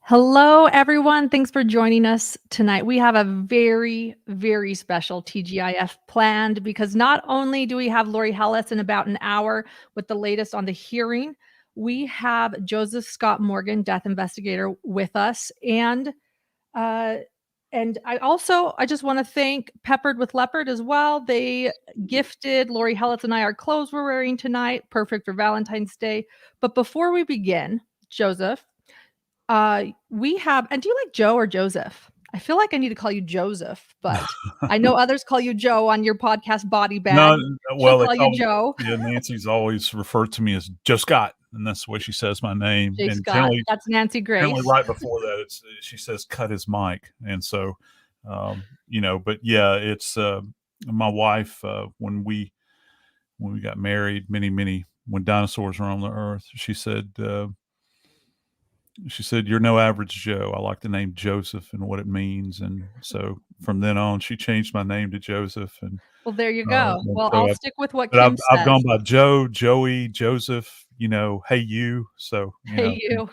Hello, everyone. Thanks for joining us tonight. We have a very, very special TGIF planned because not only do we have Lori Hellis in about an hour with the latest on the hearing, we have Joseph Scott Morgan, death investigator, with us. And I just want to thank Peppered with Leopard as well. They gifted Lori Hellis and I our clothes we're wearing tonight, perfect for Valentine's Day. But before we begin, Joseph, we have, and do you like Joe or Joseph? I feel like I need to call you Joseph, but I know others call you Joe on your podcast Body Bag. No, She'll well, they call call you Joe. yeah, Nancy's always referred to me as Joe Scott, and that's the way she says my name. J. And Scott. That's Nancy generally Grace. right before that, she says cut his mic, and so but yeah, it's my wife when we got married when dinosaurs were on the earth. She said you're no average Joe. I like the name Joseph and what it means, and so from then on, she changed my name to Joseph. And Well, there you go. Well, so I'll stick with what but Kim I've says. gone by Joe, Joey, Joseph. Hey you. So Hey, you.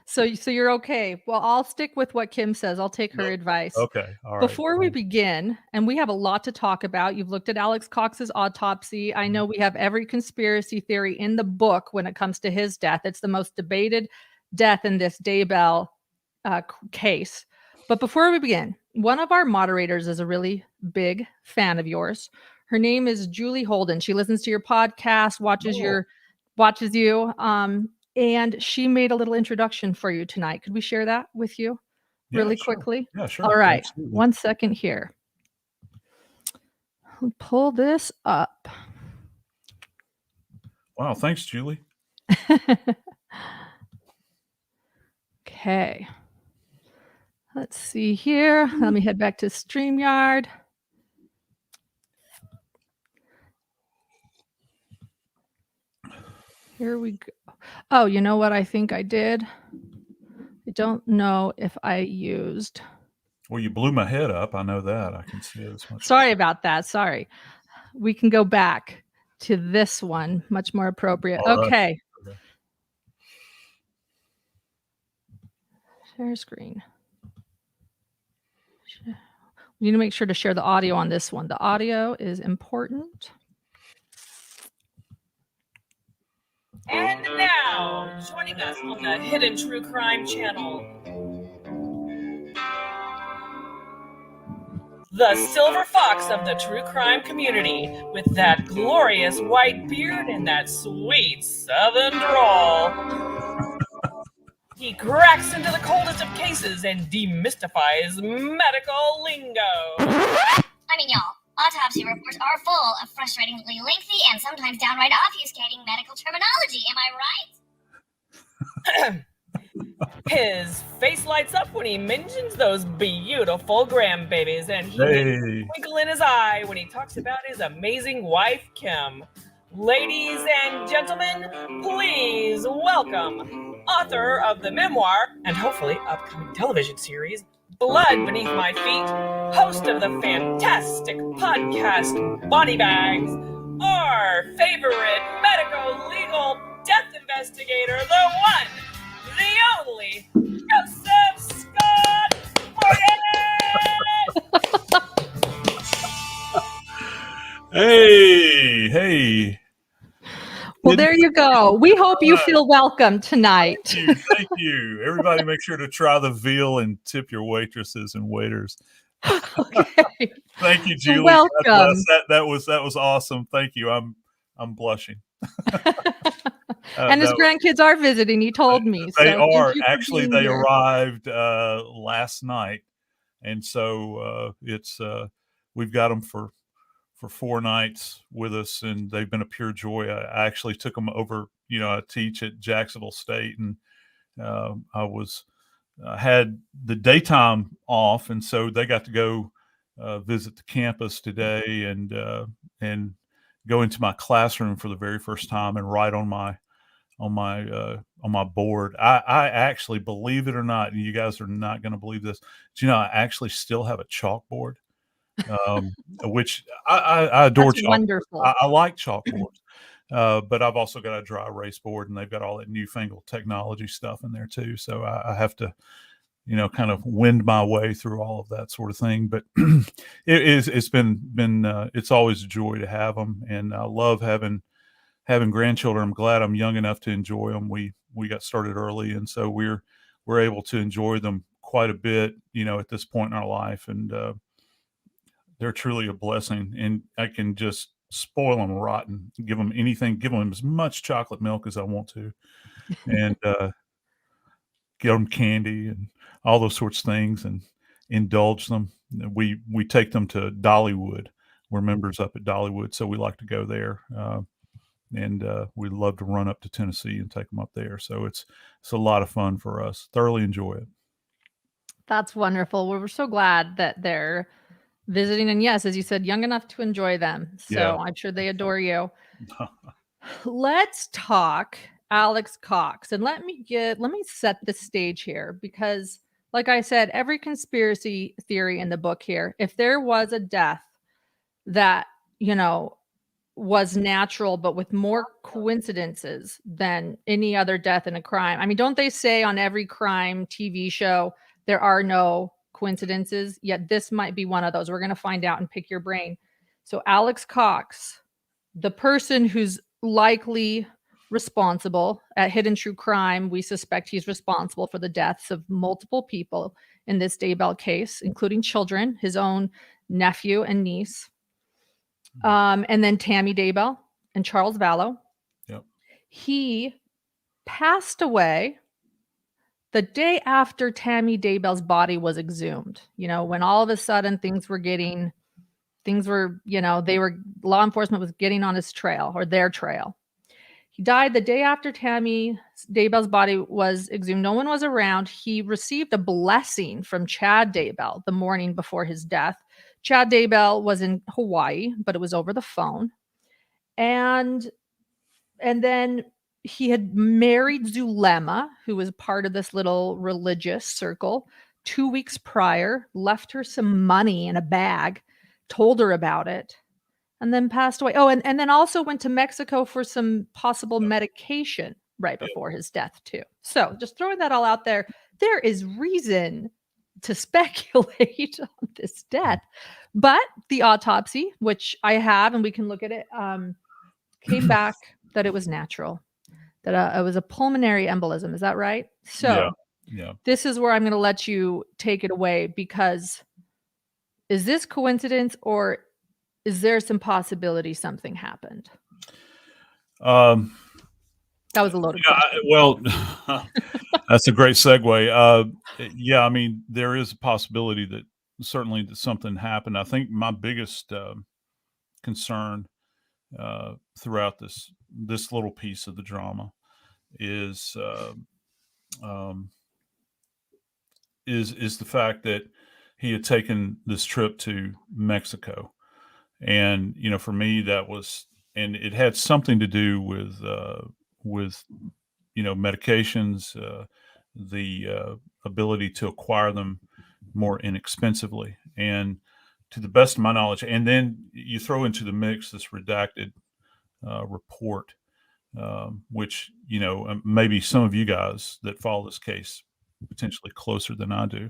So you're okay. Well, I'll stick with what Kim says. I'll take her advice. Okay. All right. Before we begin, and we have a lot to talk about, you've looked at Alex COX'S autopsy. I know we have every conspiracy theory in the book when it comes to his death. It's the most debated death in this Daybell case. But before we begin, one of our moderators is a really big fan of yours. Her name is Julie Holden. She listens to your podcast, watches you, and she made a little introduction for you tonight. Could we share that with you really quickly? Yeah, sure. All right. Absolutely. 1 second here. I'll pull this up. Wow. Thanks, Julie. Okay. Let's see here. Let me head back to StreamYard. Here we go. Oh, you know what I think I did? I don't know if I used. Well, you blew my head up. I know that. I can see it as much. Sorry about that. Sorry. We can go back to this one, much more appropriate. Okay. Share screen. We need to make sure to share the audio on this one. The audio is important. And now, joining us on the Hidden True Crime channel, the silver fox of the true crime community, with that glorious white beard and that sweet southern drawl. He cracks into the coldest of cases and demystifies medical lingo. I mean, y'all, autopsy reports are full of frustratingly lengthy and sometimes downright obfuscating medical terminology. Am I right? His face lights up when he mentions those beautiful grandbabies, and he makes a twinkle in his eye when he talks about his amazing wife, Kim. Ladies and gentlemen, please welcome author of the memoir and hopefully upcoming television series, Blood Beneath My Feet, host of the fantastic podcast Body Bags, our favorite medical legal death investigator, the one, the only, Joseph Scott Morgan! Hey. Well, there you go. We hope you feel welcome tonight. Thank you. Everybody make sure to try the veal and tip your waitresses and waiters. Okay. Thank you, Julie. Welcome. That was awesome. Thank you. I'm blushing. And his grandkids are visiting, he told me. They are. Actually, they arrived last night. And so we've got them for 4 nights with us, and they've been a pure joy. I actually took them over. I teach at Jacksonville State, and I had the daytime off, and so they got to go visit the campus today and go into my classroom for the very first time and write on my board. I actually, believe it or not, and you guys are not going to believe this, but I actually still have a chalkboard. Which I adore. That's wonderful. I like chalkboards. But I've also got a dry erase board, and they've got all that newfangled technology stuff in there too. So I have to, kind of wend my way through all of that sort of thing. But it's been it's always a joy to have them, and I love having grandchildren. I'm glad I'm young enough to enjoy them. We got started early, and so we're able to enjoy them quite a bit, at this point in our life, and they're truly a blessing. And I can just spoil them rotten, give them anything, give them as much chocolate milk as I want to, and give them candy and all those sorts of things, and indulge them. We take them to Dollywood. We're members up at Dollywood, so we like to go there. And we love to run up to Tennessee and take them up there. So it's a lot of fun for us. Thoroughly enjoy it. That's wonderful. We're so glad that they're visiting, and yes, as you said, young enough to enjoy them. So Yeah. I'm sure they adore you. Let's talk Alex Cox, and let me set the stage here, because like I said, every conspiracy theory in the book here, if there was a death that, was natural, but with more coincidences than any other death in a crime. I mean, don't they say on every crime TV show, there are no coincidences? Yet this might be one of those. We're going to find out and pick your brain. So Alex Cox, the person who's likely responsible at Hidden True Crime, we suspect he's responsible for the deaths of multiple people in this Daybell case, including children, his own nephew and niece. And then Tammy Daybell and Charles Vallow. Yep. He passed away the day after Tammy Daybell's body was exhumed. When all of a sudden law enforcement was getting on his trail, or their trail. He died the day after Tammy Daybell's body was exhumed. No one was around. He received a blessing from Chad Daybell the morning before his death. Chad Daybell was in Hawaii, but it was over the phone. And then he had married Zulema, who was part of this little religious circle, 2 weeks prior, left her some money in a bag, told her about it, and then passed away. Oh, and then also went to Mexico for some possible medication right before his death too. So just throwing that all out there, there is reason to speculate on this death. But the autopsy, which I have, and we can look at it, came back that it was natural, that it was a pulmonary embolism. Is that right? So yeah. This is where I'm going to let you take it away, because is this coincidence, or is there some possibility something happened? That was a loaded question. Well, that's a great segue. I mean, there is a possibility that certainly that something happened. I think my biggest concern throughout this little piece of the drama is the fact that he had taken this trip to Mexico, and for me that was, and it had something to do with medications, the ability to acquire them more inexpensively, and to the best of my knowledge. And then you throw into the mix this redacted report, which maybe some of you guys that follow this case potentially closer than I do,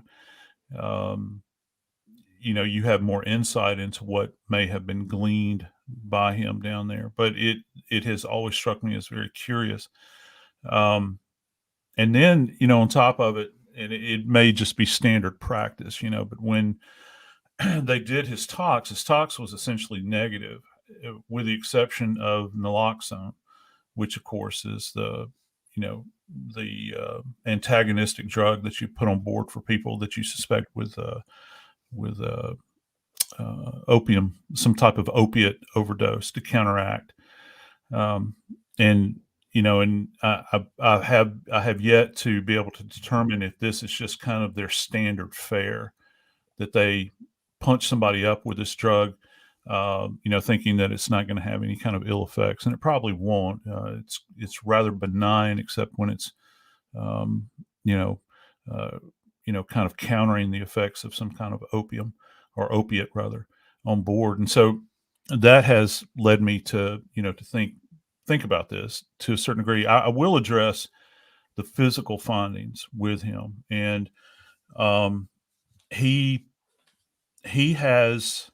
you have more insight into what may have been gleaned by him down there. But it has always struck me as very curious. And then, on top of it, and it may just be standard practice, but when they did his tox was essentially negative, with the exception of naloxone, which of course is the antagonistic drug that you put on board for people that you suspect with opium, some type of opiate overdose to counteract. And I have yet to be able to determine if this is just kind of their standard fare, that they punch somebody up with this drug, thinking that it's not going to have any kind of ill effects, and it probably won't. It's rather benign, except when it's, kind of countering the effects of some kind of opium or opiate rather on board. And so that has led me to, to think think about this to a certain degree. I will address the physical findings with him, and he has.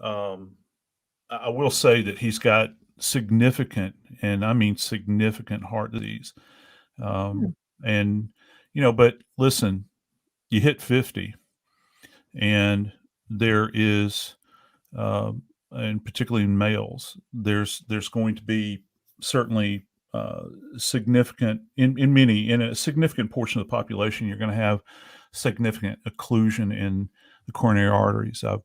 I will say that he's got significant, and I mean significant, heart disease. And but listen, you hit 50, and there is, and particularly in males, there's going to be certainly significant in a significant portion of the population, you're going to have significant occlusion in the coronary arteries. I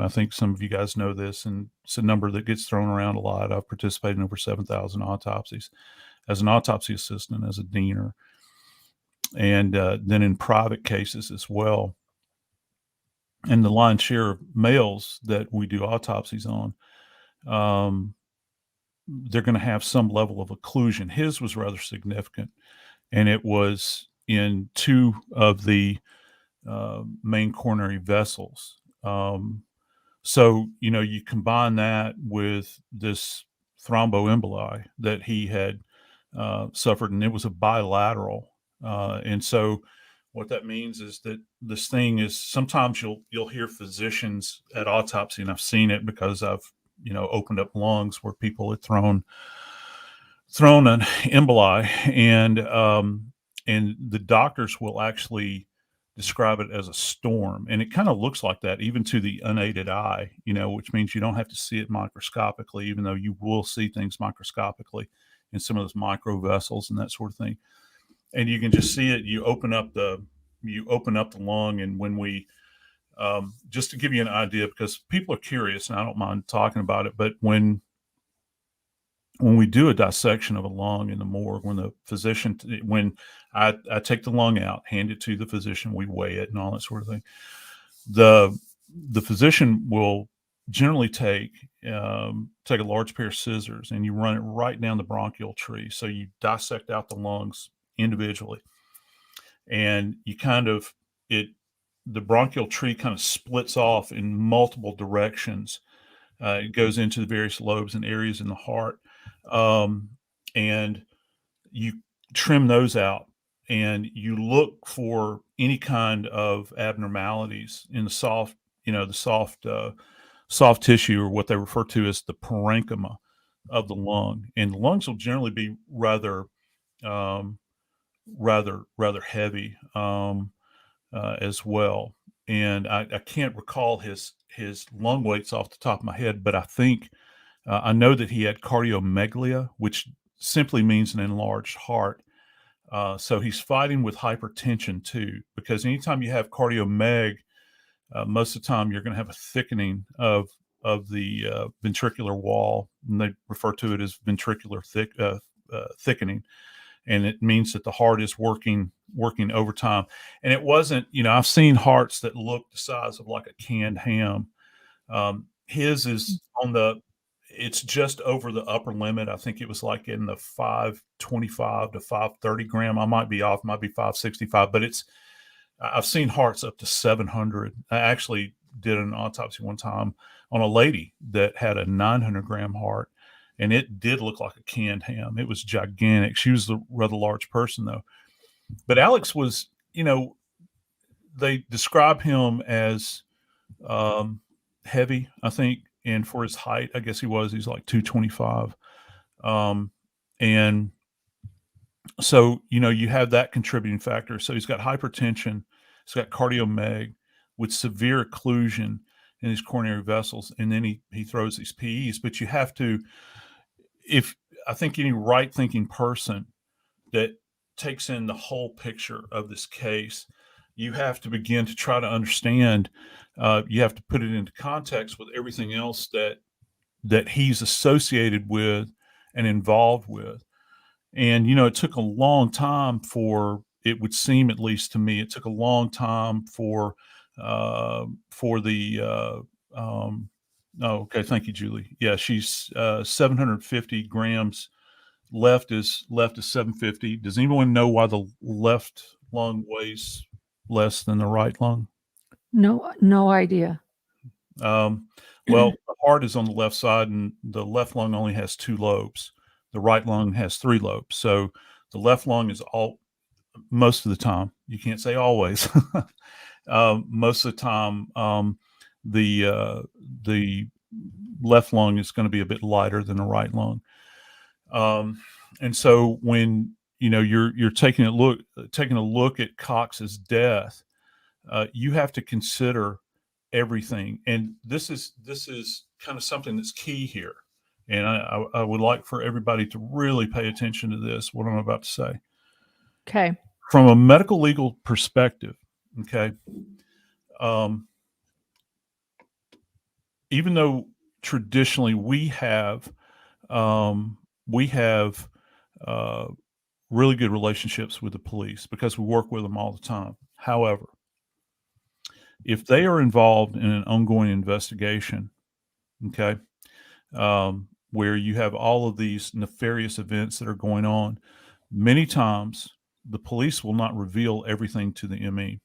think some of you guys know this, and it's a number that gets thrown around a lot. I've participated in over 7,000 autopsies as an autopsy assistant, as a diener, and then in private cases as well. And the lion's share of males that we do autopsies on, they're going to have some level of occlusion. His was rather significant, and it was in 2 of the main coronary vessels. So, you combine that with this thromboemboli that he had suffered, and it was a bilateral. And so what that means is that this thing is, sometimes you'll hear physicians at autopsy, and I've seen it because I've, opened up lungs where people had thrown an emboli, and the doctors will actually describe it as a storm, and it kind of looks like that even to the unaided eye, which means you don't have to see it microscopically, even though you will see things microscopically in some of those micro vessels and that sort of thing. And you can just see it. You open up the lung, and when we just to give you an idea, because people are curious, and I don't mind talking about it, but when we do a dissection of a lung in the morgue, when I take the lung out, hand it to the physician, we weigh it and all that sort of thing. The physician will generally take a large pair of scissors, and you run it right down the bronchial tree. So you dissect out the lungs individually, and the bronchial tree kind of splits off in multiple directions. It goes into the various lobes and areas in the heart. And you trim those out, and you look for any kind of abnormalities in the soft tissue, or what they refer to as the parenchyma of the lung. And the lungs will generally be rather heavy as well. And I can't recall his lung weights off the top of my head, but I think I know that he had cardiomegalia, which simply means an enlarged heart. So he's fighting with hypertension too, because anytime you have cardiomeg, most of the time you're going to have a thickening of the ventricular wall, and they refer to it as ventricular thickening. And it means that the heart is working overtime. And it wasn't, I've seen hearts that look the size of like a canned ham. His is it's just over the upper limit. I think it was like in the 525 to 530 gram. I might be off, might be 565, but I've seen hearts up to 700. I actually did an autopsy one time on a lady that had a 900 gram heart, and it did look like a canned ham. It was gigantic. She was a rather large person though. But Alex was, they describe him as heavy, I think. And for his height, I guess he's like 225. And so, you have that contributing factor. So he's got hypertension, he's got cardiomeg with severe occlusion in his coronary vessels. And then he throws these PEs, but you have to, I think any right thinking person that takes in the whole picture of this case, you have to begin to try to understand, you have to put it into context with everything else that he's associated with and involved with. And, it took a long time it would seem, at least to me, it took a long time for the, okay. Thank you, Julie. Yeah. She's 750 grams. Left is 750. Does anyone know why the left lung weighs less than the right lung? No idea. Well, the heart is on the left side, and the left lung only has 2 lobes. The right lung has 3 lobes. So the left lung is most of the time, you can't say always, most of the time, the left lung is going to be a bit lighter than the right lung. And so when, you're taking a look at COX'S death, you have to consider everything. And this is kind of something that's key here. And I would like for everybody to really pay attention to this, what I'm about to say. Okay. From a medical legal perspective, okay, even though traditionally we have really good relationships with the police because we work with them all the time. However, if they are involved in an ongoing investigation, okay, where you have all of these nefarious events that are going on, many times the police will not reveal everything to the ME.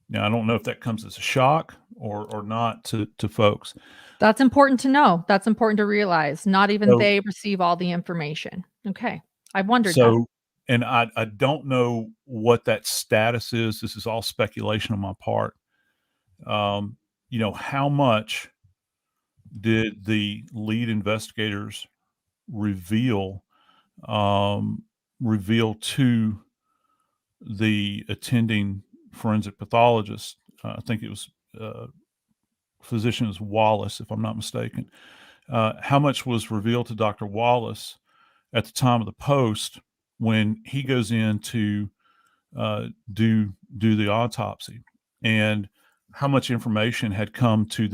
Now, I don't know if that comes as a shock or not to folks. That's important to know. That's important to realize. Not even they receive all the information. Okay. I wondered that. And I don't know what that status is. This is all speculation on my part. How much did the lead investigators reveal to the attending forensic pathologist? I think it was physician is Wallace, if I'm not mistaken. How much was revealed to Dr. Wallace at the time of the post when he goes in to do the autopsy, and how much information had come to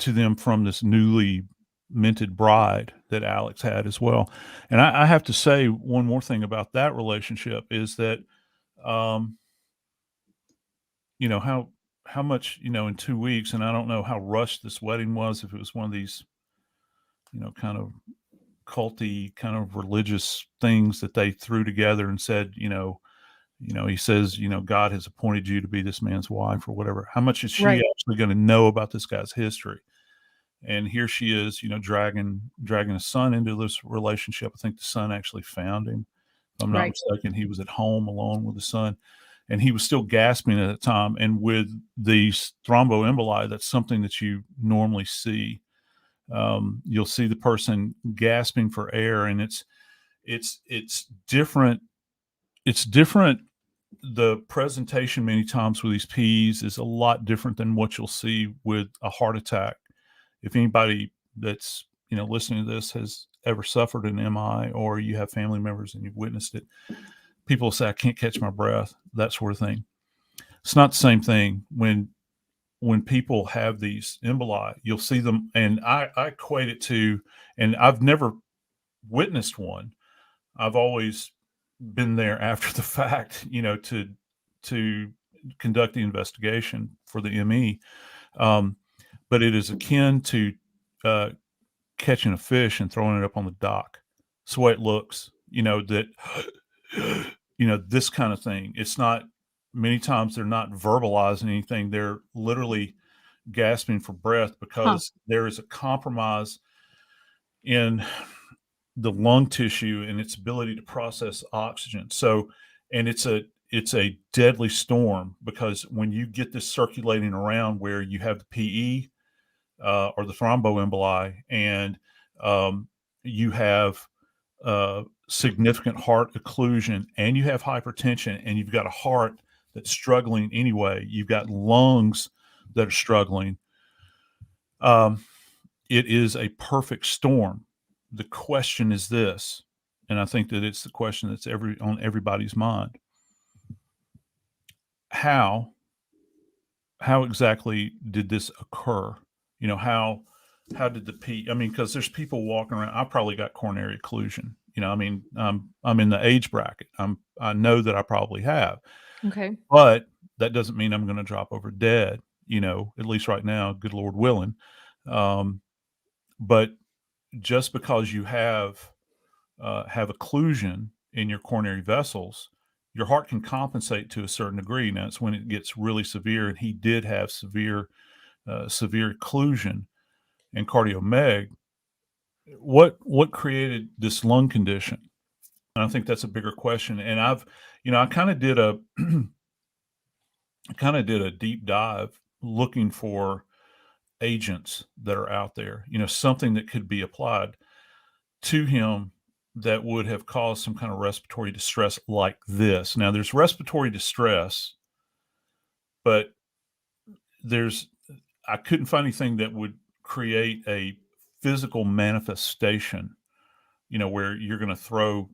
them from this newly minted bride that Alex had as well. And I have to say one more thing about that relationship is that, how much, in 2 weeks, and I don't know how rushed this wedding was, if it was one of these, kind of culty kind of religious things that they threw together and said, he says, God has appointed you to be this man's wife or whatever. How much is she actually going to know about this guy's history? And here she is, dragging a son into this relationship. I think the son actually found him. If I'm not mistaken, he was at home alone with the son, and he was still gasping at the time. And with these thromboemboli, that's something that you normally see. You'll see the person gasping for air, and it's different. It's different. The presentation many times with these P's is a lot different than what you'll see with a heart attack. If anybody that's, listening to this has ever suffered an MI, or you have family members and you've witnessed it, people say, I can't catch my breath, that sort of thing. It's not the same thing. When people have these emboli, you'll see them, and I equate it to, and I've never witnessed one. I've always been there after the fact, to conduct the investigation for the ME. But it is akin to catching a fish and throwing it up on the dock. That's the way it looks, that, this kind of thing. It's not, many times they're not verbalizing anything. They're literally gasping for breath because there is a compromise in the lung tissue and its ability to process oxygen. So, and it's a deadly storm, because when you get this circulating around where you have the PE or the thromboemboli, and you have significant heart occlusion, and you have hypertension, and you've got a heart that's struggling anyway, you've got lungs that are struggling. It is a perfect storm. The question is this, and I think that it's the question that's on everybody's mind. How exactly did this occur? How did the because there's people walking around. I probably got coronary occlusion. I'm in the age bracket. I know that I probably have. Okay. But that doesn't mean I'm going to drop over dead, at least right now, good Lord willing. But just because you have occlusion in your coronary vessels, your heart can compensate to a certain degree. Now it's when it gets really severe, and he did have severe occlusion and cardiomeg. what created this lung condition? And I think that's a bigger question. And I kind of did a deep dive looking for agents that are out there, something that could be applied to him that would have caused some kind of respiratory distress like this. Now, there's respiratory distress, but I couldn't find anything that would create a physical manifestation, where you're going to throw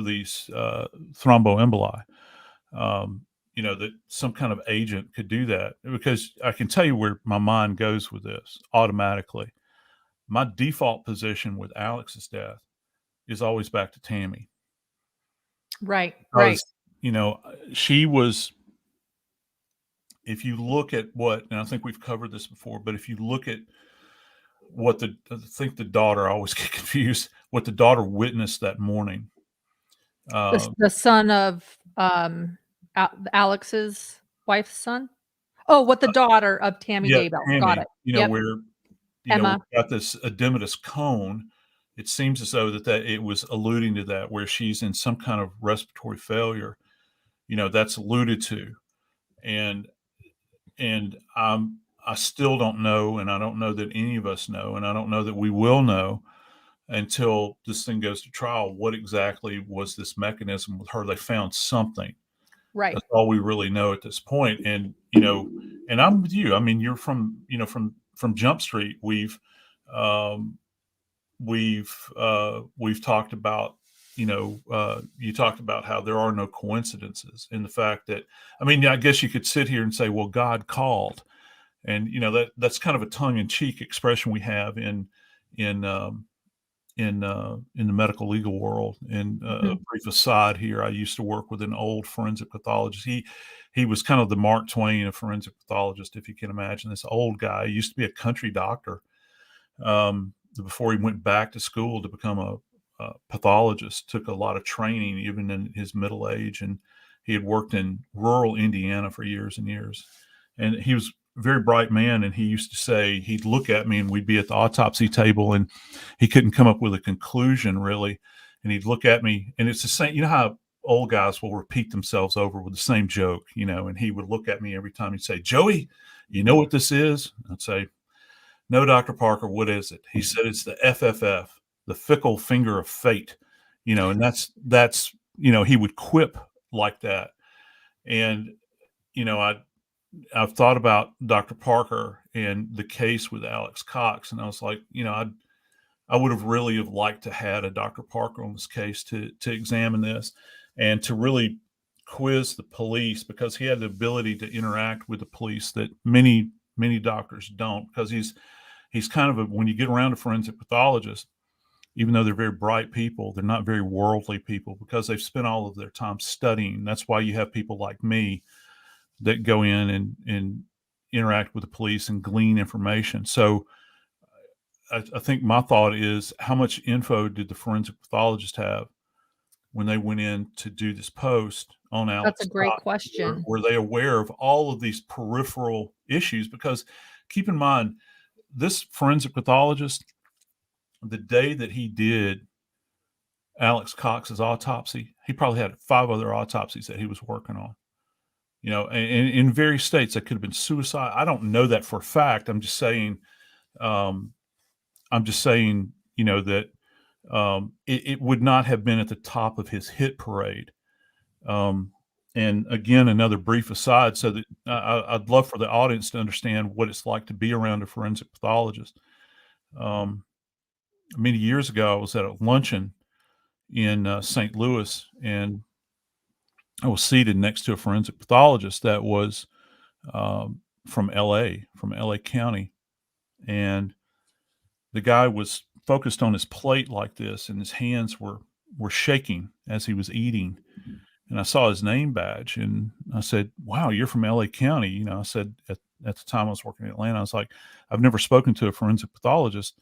these thromboemboli. That some kind of agent could do that, because I can tell you where my mind goes with this automatically. My default position with Alex's death is always back to Tammy. Right. She was, if you look at what, and I think we've covered this before, but if you look at what I think the daughter, I always get confused, what the daughter witnessed that morning. The son of Alex's wife's son. Oh, what the daughter of Tammy Daybell. Tammy, Got it. Where Emma got this edematous cone. It seems as though that it was alluding to that, where she's in some kind of respiratory failure. That's alluded to, and I still don't know, and I don't know that any of us know, and I don't know that we will know until this thing goes to trial, what exactly was this mechanism with her. They found something. Right. That's all we really know at this point. And, and I'm with you. I mean, you're from Jump Street. We've talked about, you talked about how there are no coincidences, and the fact that, I mean, I guess you could sit here and say, well, God called. And, that's kind of a tongue in cheek expression we have in the medical legal world. And a brief aside here, I used to work with an old forensic pathologist. He was kind of the Mark Twain of forensic pathologist, if you can imagine. This old guy, he used to be a country doctor before he went back to school to become a pathologist. Took a lot of training even in his middle age, and he had worked in rural Indiana for years and years. And he was very bright man, and he used to say, he'd look at me and we'd be at the autopsy table and he couldn't come up with a conclusion really, and he'd look at me, and it's the same, how old guys will repeat themselves over with the same joke, and he would look at me every time. He'd say, Joey, you know what this is? I'd say, no, Dr. Parker, what is it? He said, it's the FFF, the fickle finger of fate, and that's he would quip like that. And I've thought about Dr. Parker and the case with Alex Cox, and I was like, I would have really liked to had a Dr. Parker on this case to examine this and to really quiz the police, because he had the ability to interact with the police that many doctors don't, because he's kind of when you get around a forensic pathologist, even though they're very bright people, they're not very worldly people, because they've spent all of their time studying. That's why you have people like me that go in and interact with the police and glean information. So I think my thought is, how much info did the forensic pathologist have when they went in to do this post on Alex? That's a great question. Were they aware of all of these peripheral issues? Because keep in mind, this forensic pathologist, the day that he did Alex Cox's autopsy, he probably had 5 other autopsies that he was working on. And in various states, that could have been suicide. I don't know that for a fact. I'm just saying, that it would not have been at the top of his hit parade. And again, another brief aside, so that I'd love for the audience to understand what it's like to be around a forensic pathologist. Many years ago, I was at a luncheon in St. Louis, and I was seated next to a forensic pathologist that was from LA County. And the guy was focused on his plate like this, and his hands were shaking as he was eating. And I saw his name badge, and I said, wow, you're from LA County. I said, at the time I was working in Atlanta, I was like, I've never spoken to a forensic pathologist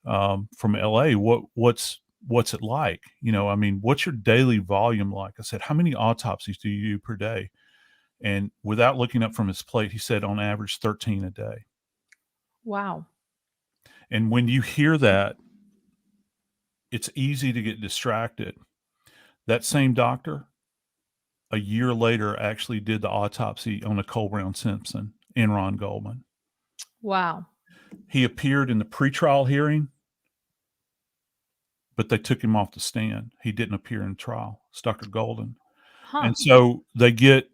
from LA. What's it like? What's your daily volume like? I said, how many autopsies do you do per day? And without looking up from his plate, he said on average 13 a day. Wow. And when you hear that, it's easy to get distracted. That same doctor, a year later, actually did the autopsy on Nicole Brown Simpson and Ron Goldman. Wow. He appeared in the pretrial hearing, but they took him off the stand. He didn't appear in trial. It's Dr. Golden. Huh. And so they get,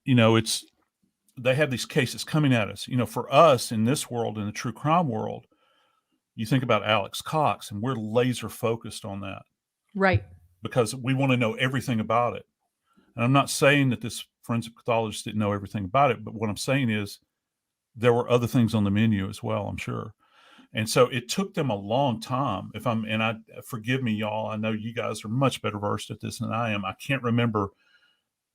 they have these cases coming at us. For us in this world, in the true crime world, you think about Alex Cox, and we're laser focused on that. Right. Because we want to know everything about it. And I'm not saying that this forensic pathologist didn't know everything about it, but what I'm saying is there were other things on the menu as well, I'm sure. And so it took them a long time. Forgive me, y'all, I know you guys are much better versed at this than I am. I can't remember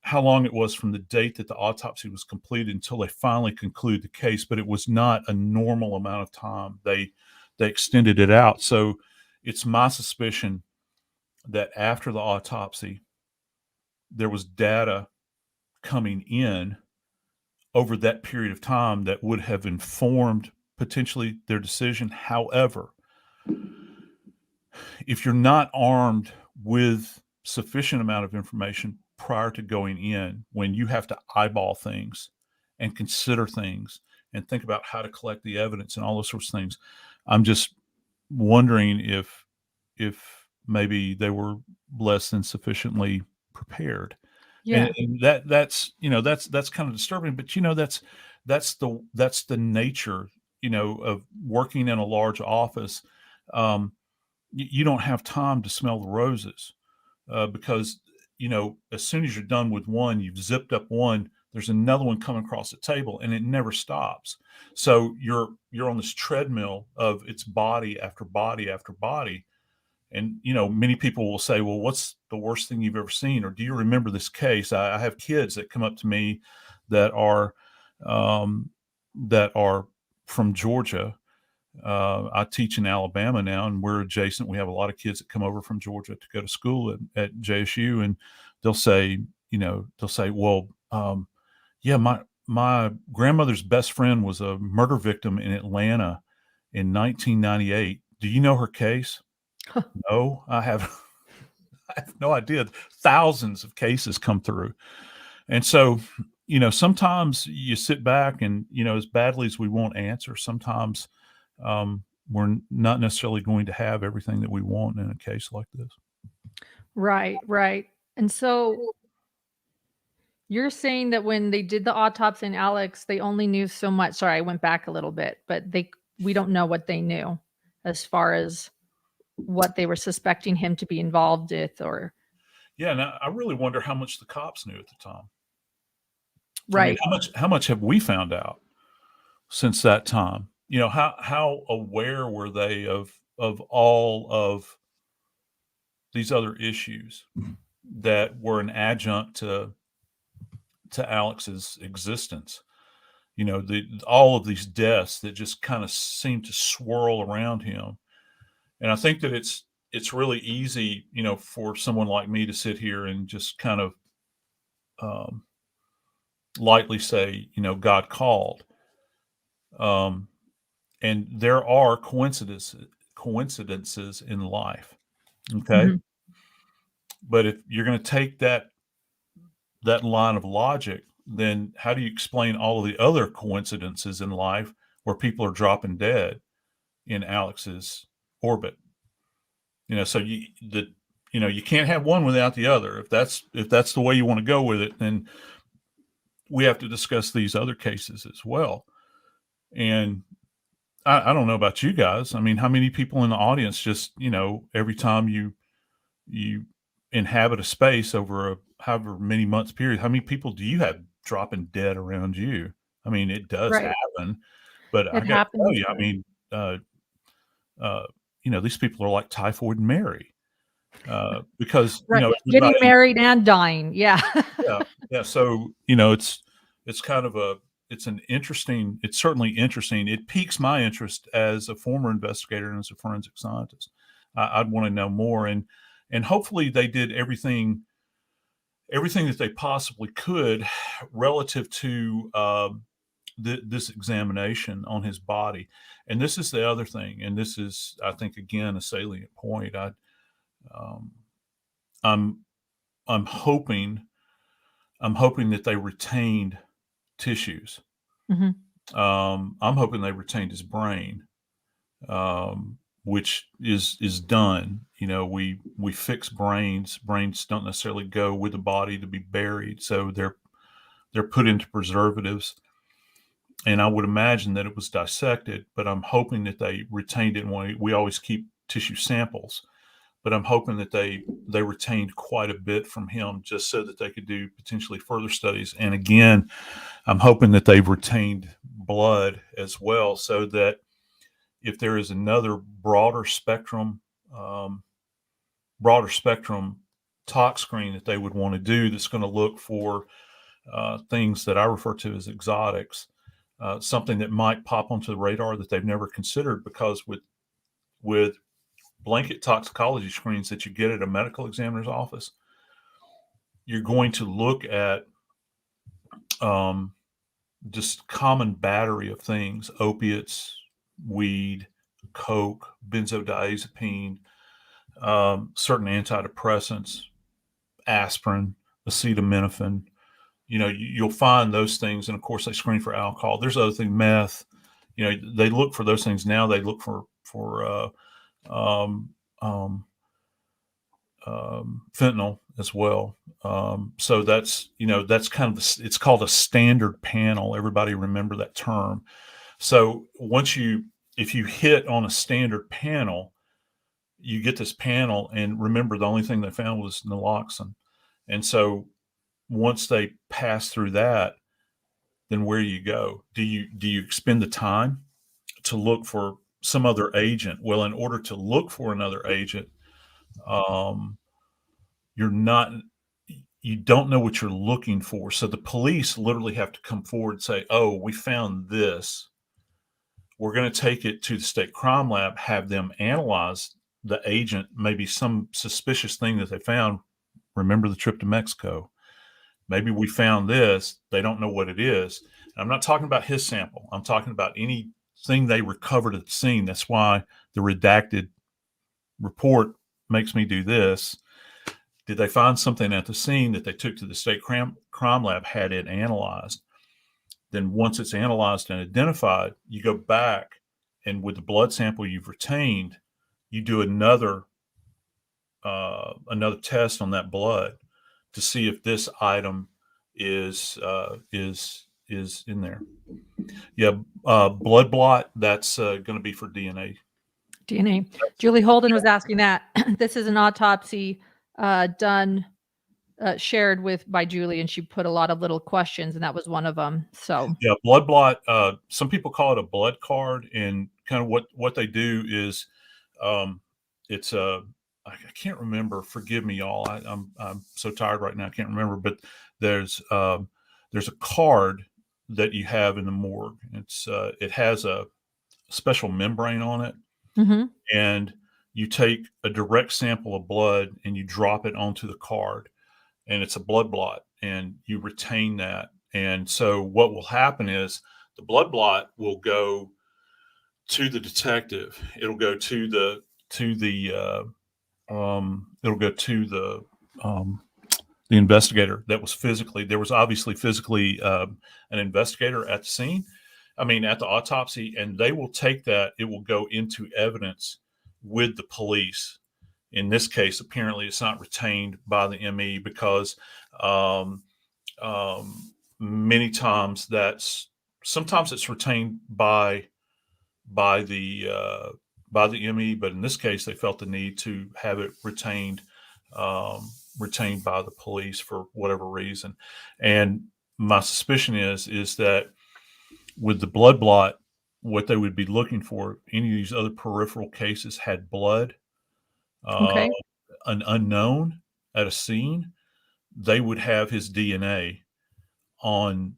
how long it was from the date that the autopsy was completed until they finally conclude the case, but it was not a normal amount of time. They extended it out. So it's my suspicion that after the autopsy, there was data coming in over that period of time that would have informed potentially their decision. However, if you're not armed with sufficient amount of information prior to going in, when you have to eyeball things and consider things and think about how to collect the evidence and all those sorts of things, I'm just wondering if maybe they were less than sufficiently prepared. Yeah. And that's kind of disturbing, but that's the nature, of working in a large office. You don't have time to smell the roses, because, as soon as you're done with one, you've zipped up one, there's another one coming across the table and it never stops. So you're on this treadmill of it's body after body after body. And, many people will say, well, what's the worst thing you've ever seen? Or do you remember this case? I have kids that come up to me that are from Georgia. I teach in Alabama now, and we're adjacent. We have a lot of kids that come over from Georgia to go to school at JSU, and they'll say, well, yeah, my grandmother's best friend was a murder victim in Atlanta in 1998. Do you know her case? No, I have no idea. Thousands of cases come through. And so, sometimes you sit back and, as badly as we won't answer, sometimes we're not necessarily going to have everything that we want in a case like this. Right. And so you're saying that when they did the autopsy on Alex, they only knew so much. Sorry, I went back a little bit, but we don't know what they knew as far as what they were suspecting him to be involved with, or. Yeah. And I really wonder how much the cops knew at the time. Right. I mean, how much have we found out since that time? How aware were they of all of these other issues that were an adjunct to Alex's existence? All of these deaths that just kind of seem to swirl around him. And I think that it's really easy, for someone like me to sit here and just kind of lightly say, God called. And there are coincidences in life. Okay. Mm-hmm. But if you're going to take that line of logic, then how do you explain all of the other coincidences in life where people are dropping dead in Alex's orbit? So you can't have one without the other. If that's the way you want to go with it, then we have to discuss these other cases as well. And I don't know about you guys. I mean, how many people in the audience just, every time you inhabit a space over a however many months period, how many people do you have dropping dead around you? I mean, it does happen, but I got to tell you, I mean, these people are like Typhoid Mary, because, getting married and dying. Yeah. Yeah. So, it's kind of it's certainly interesting. It piques my interest as a former investigator and as a forensic scientist. I'd want to know more, and hopefully they did everything that they possibly could relative to this examination on his body. And this is the other thing, and this is, I think, again, a salient point. I'm hoping that they retained tissues. Mm-hmm. I'm hoping they retained his brain, which is done. You know, we fix brains. Brains don't necessarily go with the body to be buried, so they're put into preservatives. And I would imagine that it was dissected, but I'm hoping that they retained it. And we always keep tissue samples, but I'm hoping that they retained quite a bit from him, just so that they could do potentially further studies. And again, I'm hoping that they've retained blood as well, so that if there is another broader spectrum tox screen that they would want to do, that's going to look for things that I refer to as exotics, something that might pop onto the radar that they've never considered, because with blanket toxicology screens that you get at a medical examiner's office, you're going to look at just common battery of things: opiates, weed, coke, benzodiazepine, certain antidepressants, aspirin, acetaminophen. You know, you'll find those things. And of course, they screen for alcohol. There's other things, meth. You know, they look for those things now. They look for fentanyl as well. So that's, you know, that's kind of, it's called a standard panel. Everybody remember that term. So if you hit on a standard panel, you get this panel, and remember, the only thing they found was naloxone. And so once they pass through that, then where do you go? Do you expend the time to look for some other agent? Well, in order to look for another agent, you don't know what you're looking for. So the police literally have to come forward and say, oh, we found this. We're going to take it to the state crime lab, have them analyze the agent, maybe some suspicious thing that they found. Remember the trip to Mexico? Maybe we found this. They don't know what it is. I'm not talking about his sample. I'm talking about anything they recovered at the scene. That's why the redacted report makes me do this. Did they find something at the scene that they took to the state crime lab, had it analyzed? Then once it's analyzed and identified, you go back, and with the blood sample you've retained, you do another test on that blood to see if this item is in there. Yeah, blood blot, that's going to be for DNA. DNA. Julie Holden was asking that. This is an autopsy done, shared by Julie, and she put a lot of little questions, and that was one of them. So yeah, blood blot. Some people call it a blood card, and kind of what they do is, it's a, I can't remember. Forgive me, y'all. I'm so tired right now. I can't remember. But there's a card that you have in the morgue. It has a special membrane on it, mm-hmm. and you take a direct sample of blood and you drop it onto the card, and it's a blood blot, and you retain that. And so what will happen is the blood blot will go to the detective. It'll go to the investigator that was physically, there was obviously physically an investigator at the scene, at the autopsy, and they will take that. It will go into evidence with the police. In this case, apparently it's not retained by the ME because many times sometimes it's retained by the ME, but in this case, they felt the need to have it retained by the police for whatever reason. And my suspicion is that with the blood blot, what they would be looking for, any of these other peripheral cases had blood, Okay. an unknown at a scene, they would have his DNA on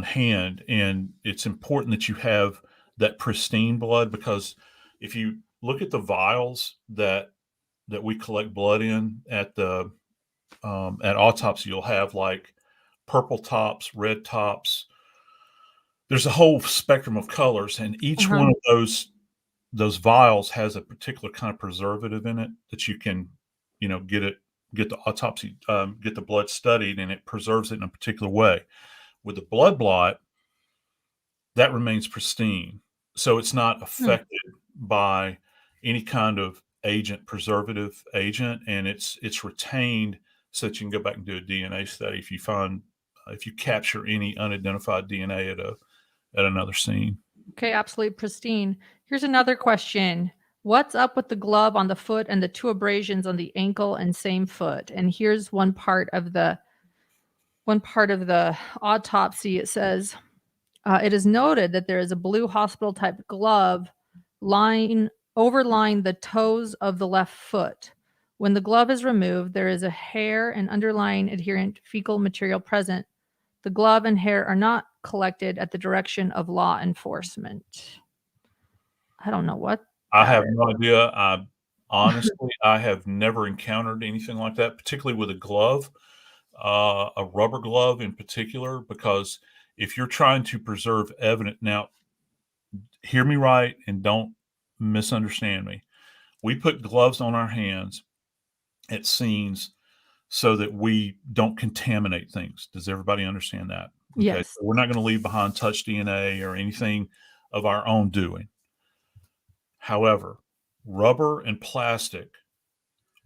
hand. And it's important that you have that pristine blood, because if you look at the vials that we collect blood in at autopsy, you'll have like purple tops, red tops. There's a whole spectrum of colors, and each one of those vials has a particular kind of preservative in it that you can, get the autopsy, get the blood studied, and it preserves it in a particular way. With the blood blot, that remains pristine. So it's not affected by any kind of preservative agent, and it's retained so that you can go back and do a DNA study if you capture any unidentified DNA at another scene. Okay, absolutely pristine. Here's another question. What's up with the glove on the foot and the 2 abrasions on the ankle and same foot? And here's one part of the autopsy. It says, it is noted that there is a blue hospital type glove overlying the toes of the left foot. When the glove is removed, there is a hair and underlying adherent fecal material present. The glove and hair are not collected at the direction of law enforcement. I don't know what. I have no idea. Honestly, I have never encountered anything like that, particularly with a glove, a rubber glove in particular, because if you're trying to preserve evidence, now, hear me right and don't misunderstand me. We put gloves on our hands at scenes so that we don't contaminate things. Does everybody understand that? Okay. Yes. So we're not going to leave behind touch DNA or anything of our own doing. However, rubber and plastic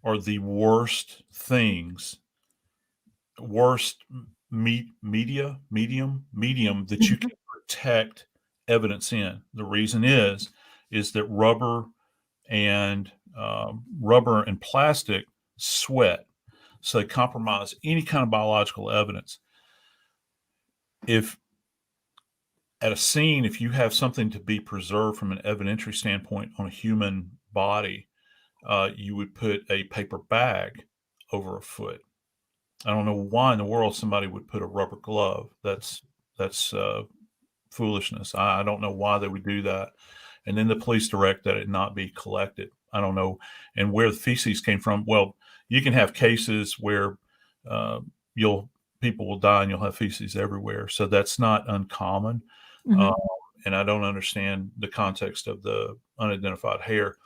are the worst things, medium that you can protect evidence in. The reason is that rubber and plastic sweat, so they compromise any kind of biological evidence. If at a scene, if you have something to be preserved from an evidentiary standpoint on a human body, you would put a paper bag over a foot. I don't know why in the world somebody would put a rubber glove. That's foolishness. I don't know why they would do that. And then the police direct that it not be collected. I don't know. And where the feces came from, well, you can have cases where people will die and you'll have feces everywhere. So that's not uncommon. And I don't understand the context of the unidentified hair.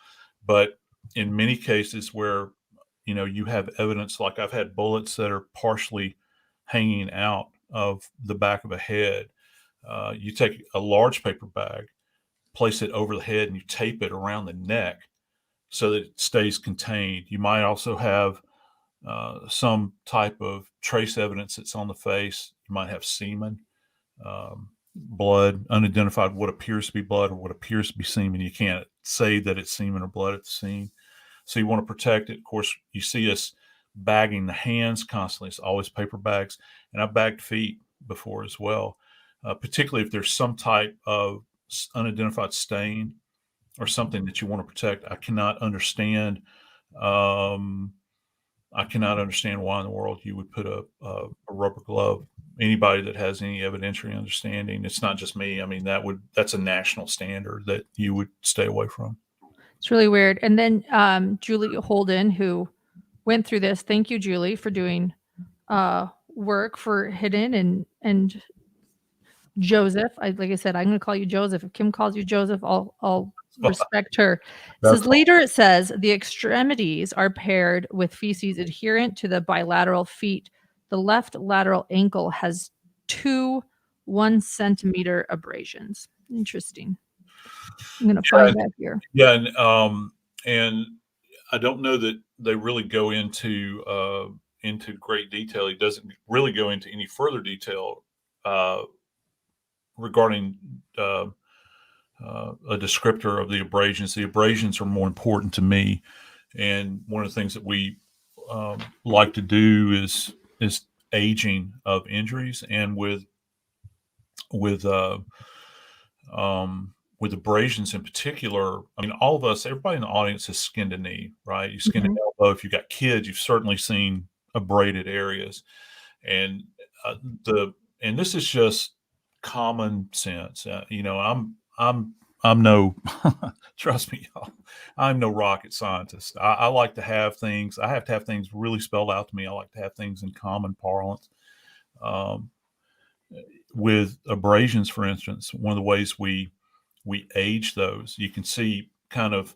But in many cases where, you have evidence, like I've had bullets that are partially hanging out of the back of a head. You take a large paper bag, place it over the head, and you tape it around the neck so that it stays contained. You might also have some type of trace evidence that's on the face. You might have semen, blood, unidentified, what appears to be blood or what appears to be semen. You can't say that it's semen or blood at the scene. So you want to protect it. Of course, you see us bagging the hands constantly. It's always paper bags. And I've bagged feet before as well, particularly if there's some type of unidentified stain or something that you want to protect. I cannot understand why in the world you would put a rubber glove. Anybody that has any evidentiary understanding, it's not just me. I mean, that's a national standard that you would stay away from. It's really weird. And then Julie Holden, who went through this. Thank you, Julie, for doing work for Hidden and Joseph. Like I said, I'm going to call you Joseph. If Kim calls you Joseph, I'll respect her. Later it says the extremities are paired with feces adherent to the bilateral feet. The left lateral ankle has 2 1-centimeter abrasions. Interesting. I'm going to find that here. Yeah, and I don't know that they really go into great detail. He doesn't really go into any further detail regarding a descriptor of the abrasions. The abrasions are more important to me, and one of the things that we like to do is aging of injuries, and with abrasions in particular. I mean, all of us, everybody in the audience has skinned a knee, right? You skinned an elbow. If you've got kids, you've certainly seen abraded areas, and this is just common sense. I'm no, trust me, y'all, I'm no rocket scientist. I like to have things. I have to have things really spelled out to me. I like to have things in common parlance. With abrasions, for instance, one of the ways we age those, you can see kind of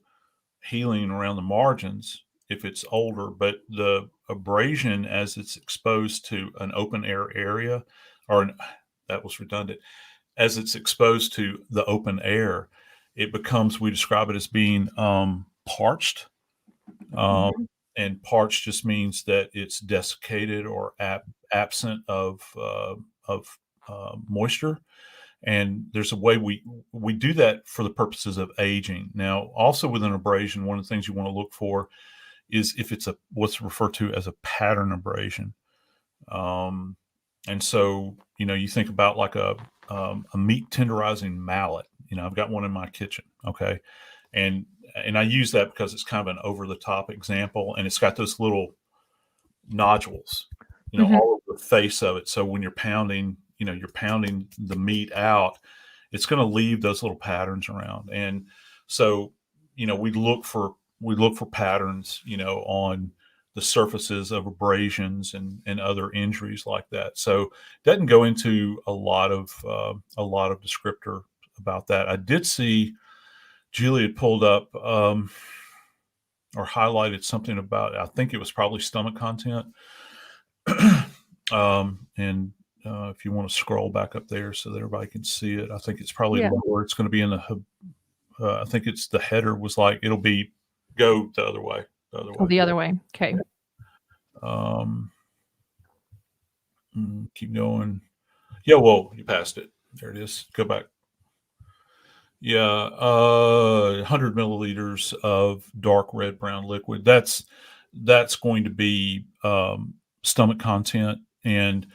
healing around the margins if it's older, but the abrasion, as it's exposed to an open air area, that was redundant, as it's exposed to the open air, it becomes, we describe it as being parched. And parched just means that it's desiccated or absent of moisture. And there's a way we do that for the purposes of aging. Now, also with an abrasion, one of the things you want to look for is if it's what's referred to as a pattern abrasion. And so, you think about like a meat tenderizing mallet. I've got one in my kitchen. Okay. And I use that because it's kind of an over the top example, and it's got those little nodules, all over the face of it. So when you're pounding, you're pounding the meat out, it's going to leave those little patterns around. And so, we look for patterns, on the surfaces of abrasions and other injuries like that. So it doesn't go into a lot of descriptor about that. I did see Julie had pulled up or highlighted something about, I think it was probably stomach content. And if you want to scroll back up there so that everybody can see it, I think it's probably lower. It's going to be in the, I think it's the header was like, it'll be go the other way. The other way. Okay. Keep going. Yeah, well, you passed it. There it is. Go back. Yeah, 100 milliliters of dark red brown liquid. That's going to be stomach content, and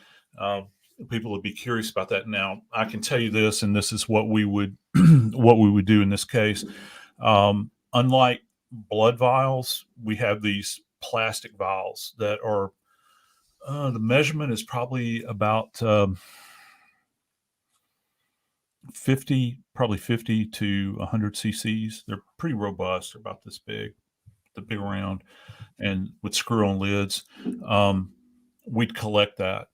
people would be curious about that. Now, I can tell you this, and this is what we would do in this case. Unlike blood vials, we have these plastic vials that are the measurement is probably about 50 to 100 cc's. They're pretty robust. They're about this big, the big round, and with screw-on lids. We'd collect that.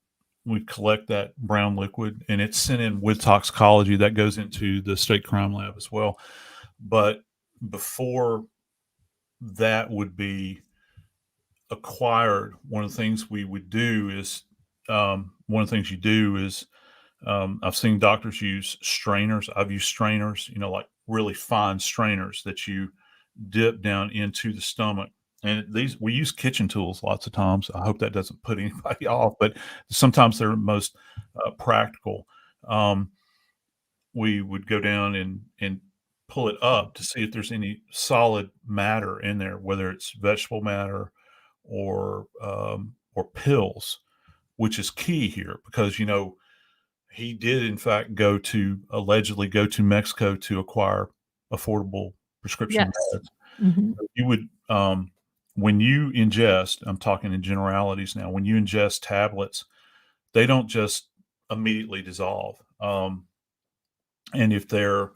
We'd collect that brown liquid, and it's sent in with toxicology. That goes into the state crime lab as well. But before that would be acquired, one of the things we would do is, I've seen doctors use strainers. I've used strainers, like really fine strainers that you dip down into the stomach. And we use kitchen tools lots of times. I hope that doesn't put anybody off, but sometimes they're most practical. We would go down and pull it up to see if there's any solid matter in there, whether it's vegetable matter or pills, which is key here because, he did in fact allegedly go to Mexico to acquire affordable prescription meds. You would, when you ingest, I'm talking in generalities now, when you ingest tablets, they don't just immediately dissolve. And if they're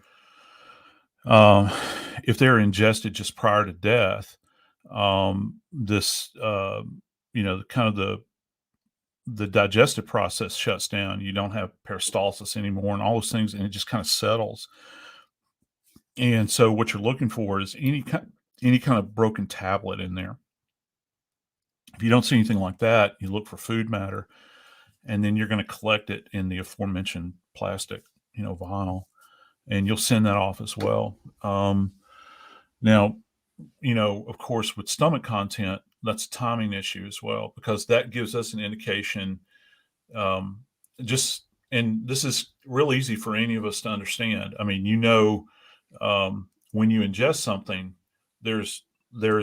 ingested just prior to death, this, kind of the digestive process shuts down. You don't have peristalsis anymore and all those things, and it just kind of settles. And so what you're looking for is any kind of broken tablet in there. If you don't see anything like that, you look for food matter, and then you're going to collect it in the aforementioned plastic, vial, and you'll send that off as well. Now, of course, with stomach content, that's a timing issue as well, because that gives us an indication. And this is real easy for any of us to understand. I mean, when you ingest something, there is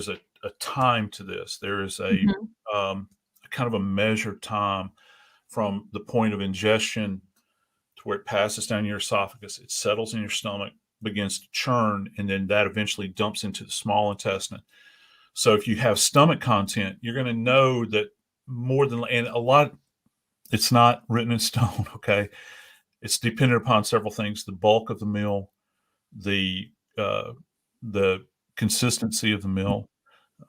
a time to this. There is a kind of a measured time from the point of ingestion to where it passes down your esophagus, it settles in your stomach, begins to churn, and then that eventually dumps into the small intestine. So if you have stomach content, you're going to know that and a lot, it's not written in stone. Okay. It's dependent upon several things: the bulk of the meal, the consistency of the meal,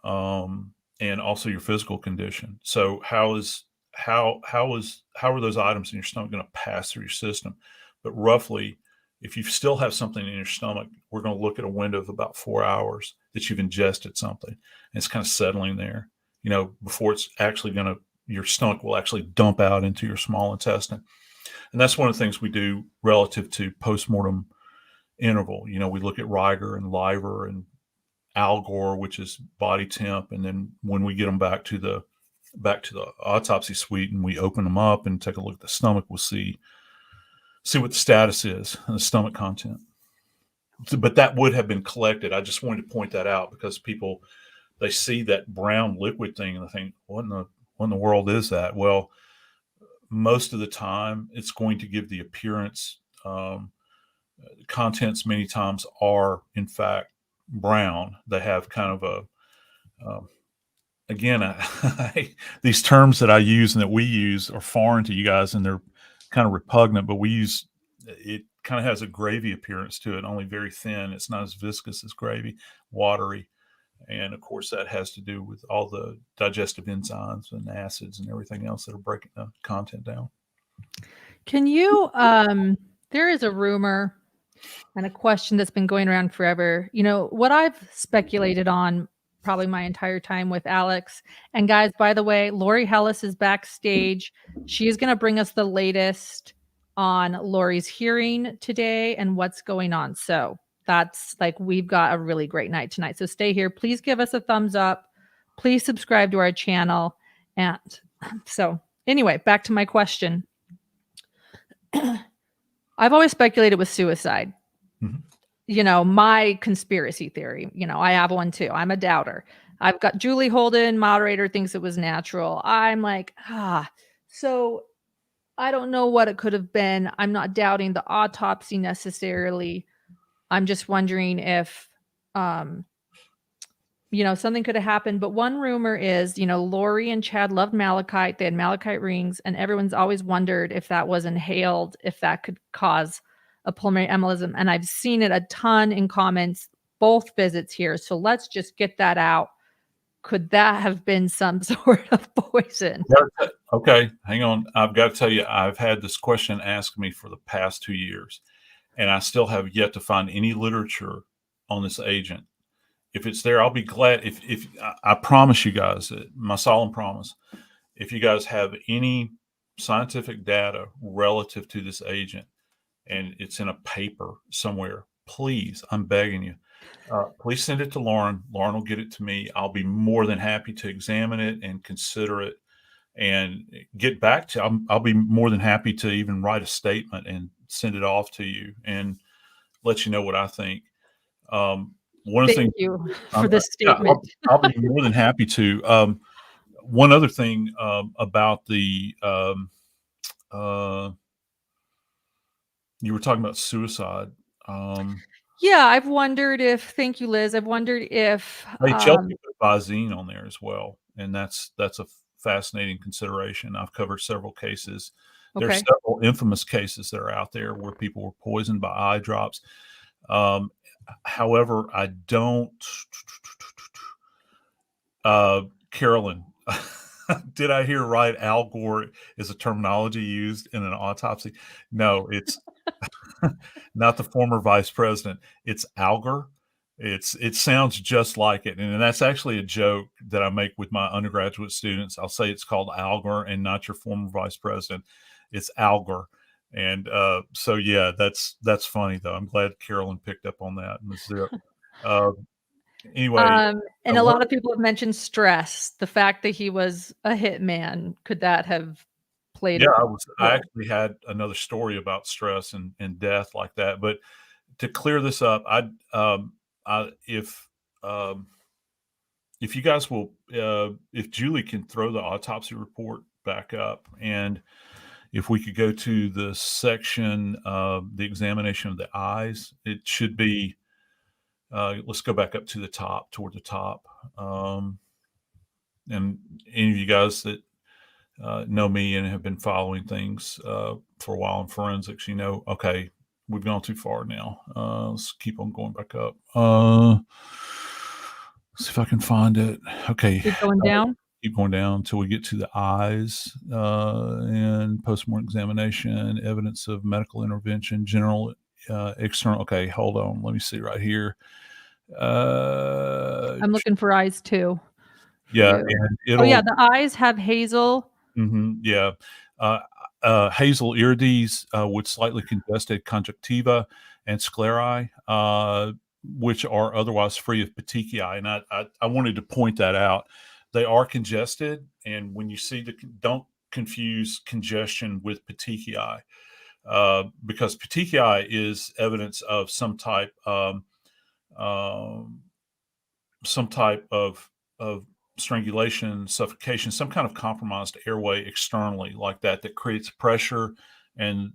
and also your physical condition. So how is how are those items in your stomach going to pass through your system? But roughly, if you still have something in your stomach, we're going to look at a window of about 4 hours that you've ingested something, and it's kind of settling there, before it's actually your stomach will actually dump out into your small intestine. And that's one of the things we do relative to postmortem interval. We look at rigor and liver and algor, which is body temp. And then when we get them back to the autopsy suite and we open them up and take a look at the stomach, we'll see what the status is and the stomach content. But that would have been collected. I just wanted to point that out because people, they see that brown liquid thing and they think, what in the world is that? Well, most of the time it's going to give the appearance. Contents many times are in fact brown. They have kind of again, these terms that I use and that we use are foreign to you guys and they're kind of repugnant, but it kind of has a gravy appearance to it, only very thin. It's not as viscous as gravy, watery. And of course that has to do with all the digestive enzymes and acids and everything else that are breaking the content down. Can you, there is a rumor and a question that's been going around forever. What I've speculated on probably my entire time with Alex. And guys, by the way, Lori Hellis is backstage. She is going to bring us the latest on Lori's hearing today and what's going on. So that's we've got a really great night tonight. So stay here. Please give us a thumbs up. Please subscribe to our channel. And so anyway, back to my question. I've always speculated with suicide. Mm-hmm. My conspiracy theory, I have one too. I'm a doubter. I've got Julie Holden, moderator, thinks it was natural. I'm like, so I don't know what it could have been. I'm not doubting the autopsy necessarily. I'm just wondering if, something could have happened. But one rumor is, Lori and Chad loved malachite. They had malachite rings, and everyone's always wondered if that was inhaled, if that could cause a pulmonary embolism. And I've seen it a ton in comments, both visits here. So let's just get that out. Could that have been some sort of poison? Okay, hang on. I've got to tell you, I've had this question asked me for the past 2 years, and I still have yet to find any literature on this agent. If it's there, I'll be glad. If I promise you guys, my solemn promise, if you guys have any scientific data relative to this agent, and it's in a paper somewhere, please, I'm begging you, please send it to Lauren. Lauren will get it to me. I'll be more than happy to examine it and consider it and get back to. I'll be more than happy to even write a statement and send it off to you and let you know what I think. Thank you for this statement. Yeah, I'll be more than happy to. One other thing about the you were talking about suicide. Yeah, I've wondered if. Thank you, Liz. I've wondered if Chelsea put Visine on there as well, and that's a fascinating consideration. I've covered several cases. Okay. There's several infamous cases that are out there where people were poisoned by eye drops. However, I don't. Carolyn, did I hear right? Algor is a terminology used in an autopsy. No, it's not the former vice president. It's Algor. It sounds just like it, and that's actually a joke that I make with my undergraduate students. I'll say it's called Algor and not your former vice president. It's Algor. And so yeah, that's funny though. I'm glad Carolyn picked up on that. Anyway, and a lot of people have mentioned stress. The fact that he was a hitman, could that have played? Yeah, I actually had another story about stress and death like that. But to clear this up, if you guys will, if Julie can throw the autopsy report back up, and if we could go to the section of the examination of the eyes, it should be, let's go back up to the top, toward the top. And any of you guys that know me and have been following things for a while in forensics, okay, we've gone too far now. Let's keep on going back up. Let's see if I can find it. Okay. Keep going down? Keep going down until we get to the eyes, and postmortem examination, evidence of medical intervention, general, external. Okay, hold on. Let me see right here. I'm looking for eyes too. Yeah, You. and Oh yeah, it'll. the eyes have hazel. Yeah. Hazel irides with slightly congested conjunctiva and sclerae, which are otherwise free of petechiae. And I wanted to point that out. They are congested, and when you see don't confuse congestion with petechiae, because petechiae is evidence of some type of strangulation, suffocation, some kind of compromised airway externally like that creates pressure, and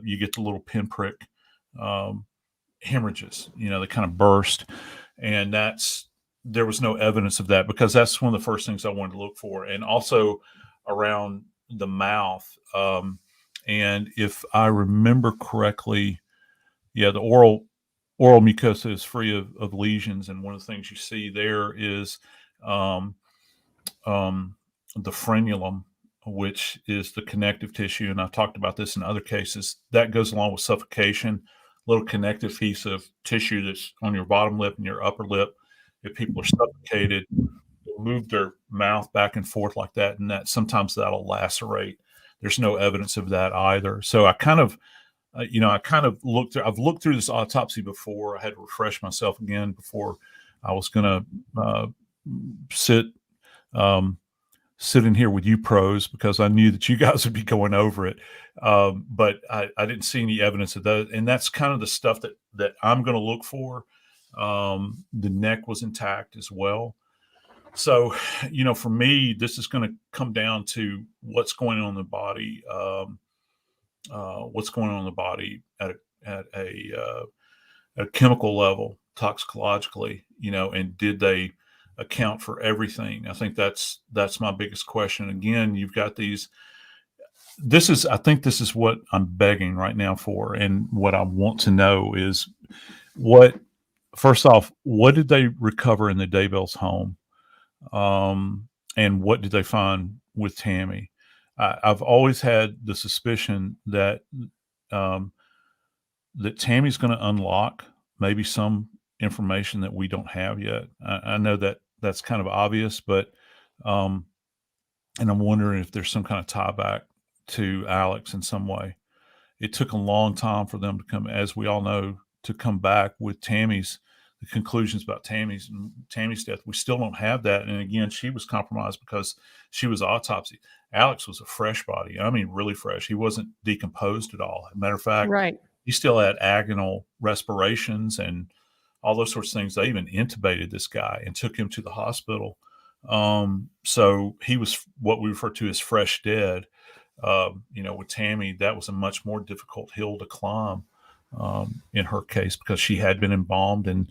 you get the little pinprick hemorrhages, they kind of burst. And there was no evidence of that, because that's one of the first things I wanted to look for. And also around the mouth. And if I remember correctly, yeah, the oral mucosa is free of lesions. And one of the things you see there is the frenulum, which is the connective tissue. And I've talked about this in other cases. That goes along with suffocation, little connective piece of tissue that's on your bottom lip and your upper lip. If people are suffocated, they'll move their mouth back and forth like that, and sometimes that'll lacerate. There's no evidence of that either. So I kind of I've looked through this autopsy before. I had to refresh myself again before I was going to sit in here with you pros, because I knew that you guys would be going over it. But I didn't see any evidence of that. And that's kind of the stuff that I'm going to look for. The neck was intact as well. So, for me, this is going to come down to what's going on in the body, at a chemical level, toxicologically, and did they account for everything? I think that's my biggest question. Again, you've got these. I think this is what I'm begging right now for, and what I want to know is first off, what did they recover in the Daybell's home? And what did they find with Tammy? I've always had the suspicion that Tammy's going to unlock maybe some information that we don't have yet. I know that that's kind of obvious, but and I'm wondering if there's some kind of tie back to Alex in some way. It took a long time for them to come, as we all know, to come back with the conclusions about Tammy's death. We still don't have that. And again, she was compromised because she was autopsied. Alex was a fresh body. I mean, really fresh. He wasn't decomposed at all. As a matter of fact, right. He still had agonal respirations and all those sorts of things. They even intubated this guy and took him to the hospital. So he was what we refer to as fresh dead. With Tammy, that was a much more difficult hill to climb. In her case, because she had been embalmed, and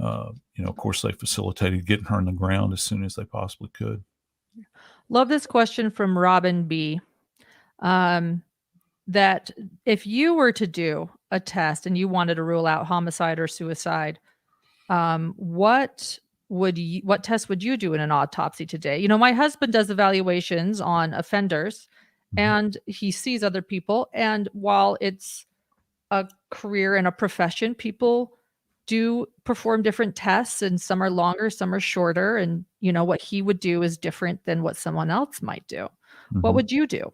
of course they facilitated getting her in the ground as soon as they possibly could. Love this question from Robin B. That if you were to do a test and you wanted to rule out homicide or suicide, what test would you do in an autopsy today? My husband does evaluations on offenders, and he sees other people, and while it's a career and a profession, people do perform different tests, and some are longer, some are shorter. And what he would do is different than what someone else might do. Mm-hmm. What would you do?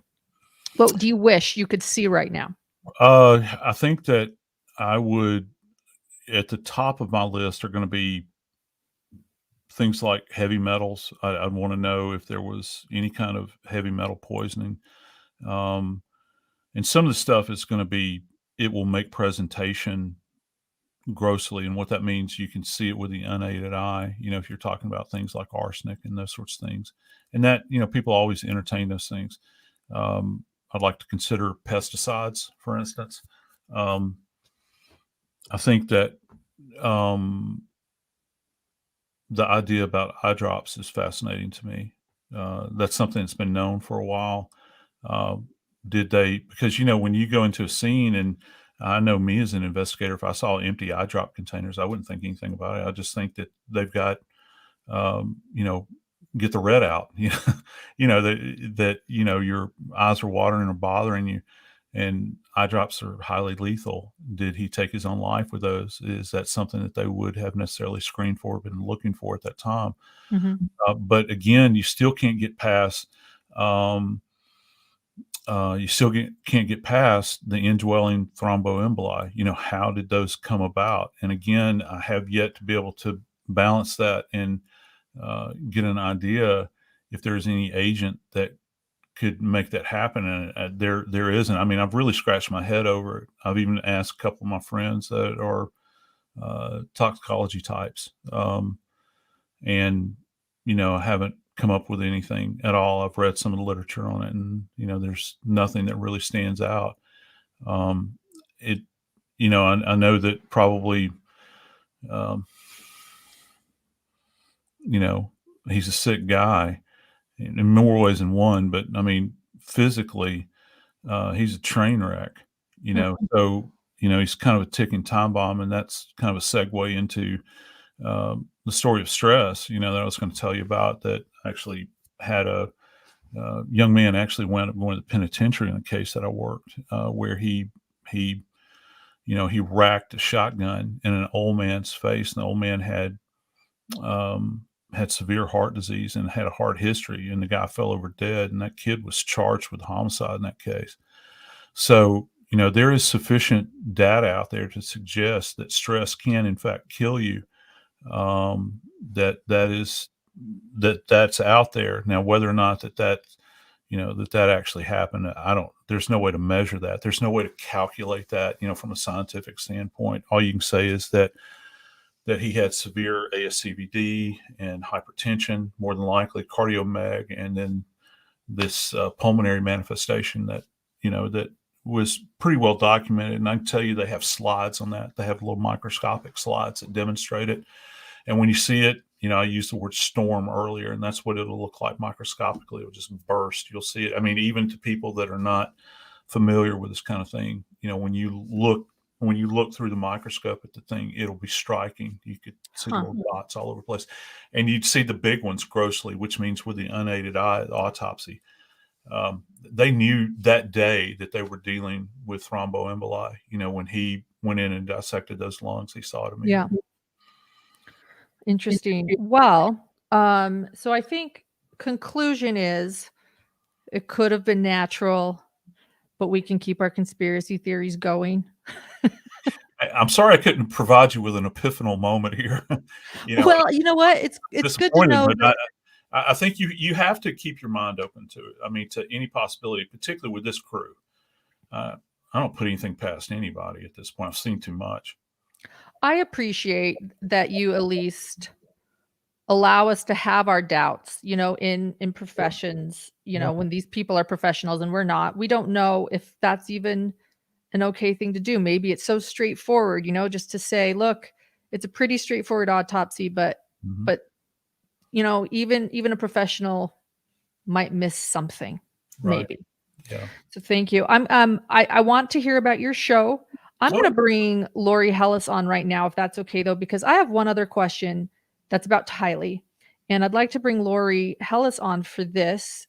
What do you wish you could see right now? I think that I would, at the top of my list are going to be things like heavy metals. I'd want to know if there was any kind of heavy metal poisoning. And some of the stuff is going to be, it will make presentation grossly. And what that means, you can see it with the unaided eye, if you're talking about things like arsenic and those sorts of things. And that, people always entertain those things. I'd like to consider pesticides, for instance. I think that the idea about eye drops is fascinating to me. That's something that's been known for a while. Because when you go into a scene, and I know me as an investigator, if I saw empty eye drop containers, I wouldn't think anything about it. I just think that they've got, get the red out. That your eyes are watering or bothering you, and eye drops are highly lethal. Did he take his own life with those? Is that something that they would have necessarily screened for, been looking for at that time? But again, you still can't get past. Can't get past the indwelling thromboemboli. How did those come about? And again, I have yet to be able to balance that and get an idea if there's any agent that could make that happen. And there isn't. I mean, I've really scratched my head over it. I've even asked a couple of my friends that are toxicology types, and I haven't come up with anything at all. I've read some of the literature on it, and there's nothing that really stands out. I know that probably he's a sick guy in more ways than one, but I mean, physically, he's a train wreck, so he's kind of a ticking time bomb, and that's kind of a segue into the story of stress, that I was going to tell you about, that actually had a young man actually wound up going to the penitentiary in a case that I worked, where he racked a shotgun in an old man's face, and the old man had severe heart disease and had a heart history, and the guy fell over dead, and that kid was charged with homicide in that case. So, there is sufficient data out there to suggest that stress can in fact kill you. That's out there. Now, whether or not that actually happened, there's no way to measure that. There's no way to calculate that, from a scientific standpoint. All you can say is that he had severe ASCVD and hypertension, more than likely cardiomeg, and then this pulmonary manifestation that was pretty well documented. And I can tell you, they have slides on that. They have little microscopic slides that demonstrate it. And when you see it, I used the word storm earlier, and that's what it'll look like microscopically. It'll just burst. You'll see it. I mean, even to people that are not familiar with this kind of thing, when you look through the microscope at the thing, it'll be striking. You could see little dots all over the place, and you'd see the big ones grossly, which means with the unaided eye, the autopsy, they knew that day that they were dealing with thromboemboli. When he went in and dissected those lungs, he saw it immediately. Yeah. Interesting. Well, so I think conclusion is it could have been natural, but we can keep our conspiracy theories going. I'm sorry I couldn't provide you with an epiphanal moment here. Well, you know what? It's good to know. But I think you have to keep your mind open to it. I mean, to any possibility, particularly with this crew. I don't put anything past anybody at this point. I've seen too much. I appreciate that you at least allow us to have our doubts, in professions, when these people are professionals and we're not. We don't know if that's even an okay thing to do. Maybe it's so straightforward, just to say, look, it's a pretty straightforward autopsy, but even a professional might miss something, maybe. Yeah. So thank you. I want to hear about your show. I'm going to bring Lori Hellis on right now, if that's okay, though, because I have one other question that's about Tylee. And I'd like to bring Lori Hellis on for this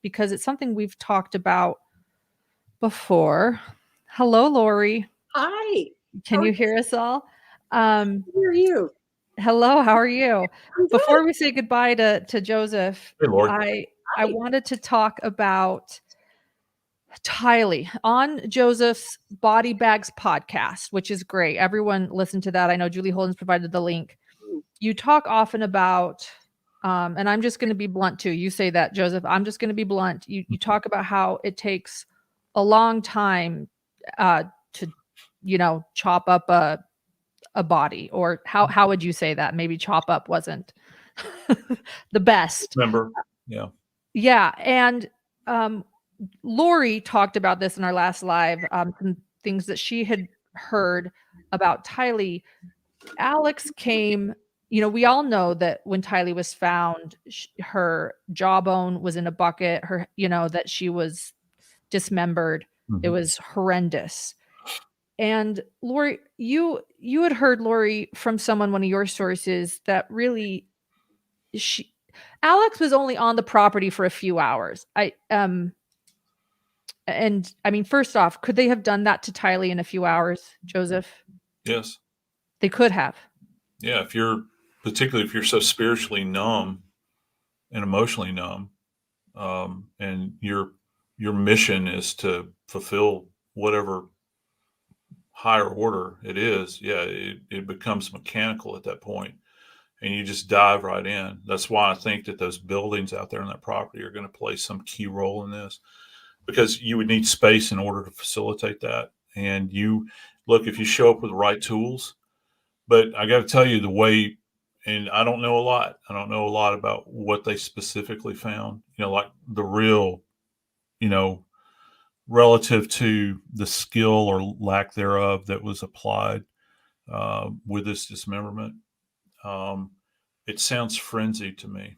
because it's something we've talked about before. Hello, Lori. Hi. Can you hear us all? I hear you. Hello, how are you? Before we say goodbye to Joseph, Hey, Lori. I wanted to talk about Tylee on Joseph's Body Bags podcast, which is great. Everyone listen to that. I know Julie Holden's provided the link. You talk often about, and I'm just going to be blunt too. You say that, Joseph. I'm just going to be blunt. You talk about how it takes a long time to, chop up a body, or how would you say that? Maybe chop up wasn't the best. Remember? Yeah. Yeah. And Lori talked about this in our last live, some things that she had heard about Tylee. Alex came, we all know that when Tylee was found, her jawbone was in a bucket, that she was dismembered. Mm-hmm. It was horrendous. And Lori, you had heard, Lori, from one of your sources, that really Alex was only on the property for a few hours. And I mean, first off, could they have done that to Tylee in a few hours, Joseph? Yes. They could have. Yeah, particularly if you're so spiritually numb and emotionally numb, and your mission is to fulfill whatever higher order it is, it becomes mechanical at that point, and you just dive right in. That's why I think that those buildings out there on that property are going to play some key role in this, because you would need space in order to facilitate that. And if you show up with the right tools, but I got to tell you, the way, and I don't know a lot. I don't know a lot about what they specifically found, like the real, relative to the skill or lack thereof that was applied with this dismemberment. It sounds frenzied to me.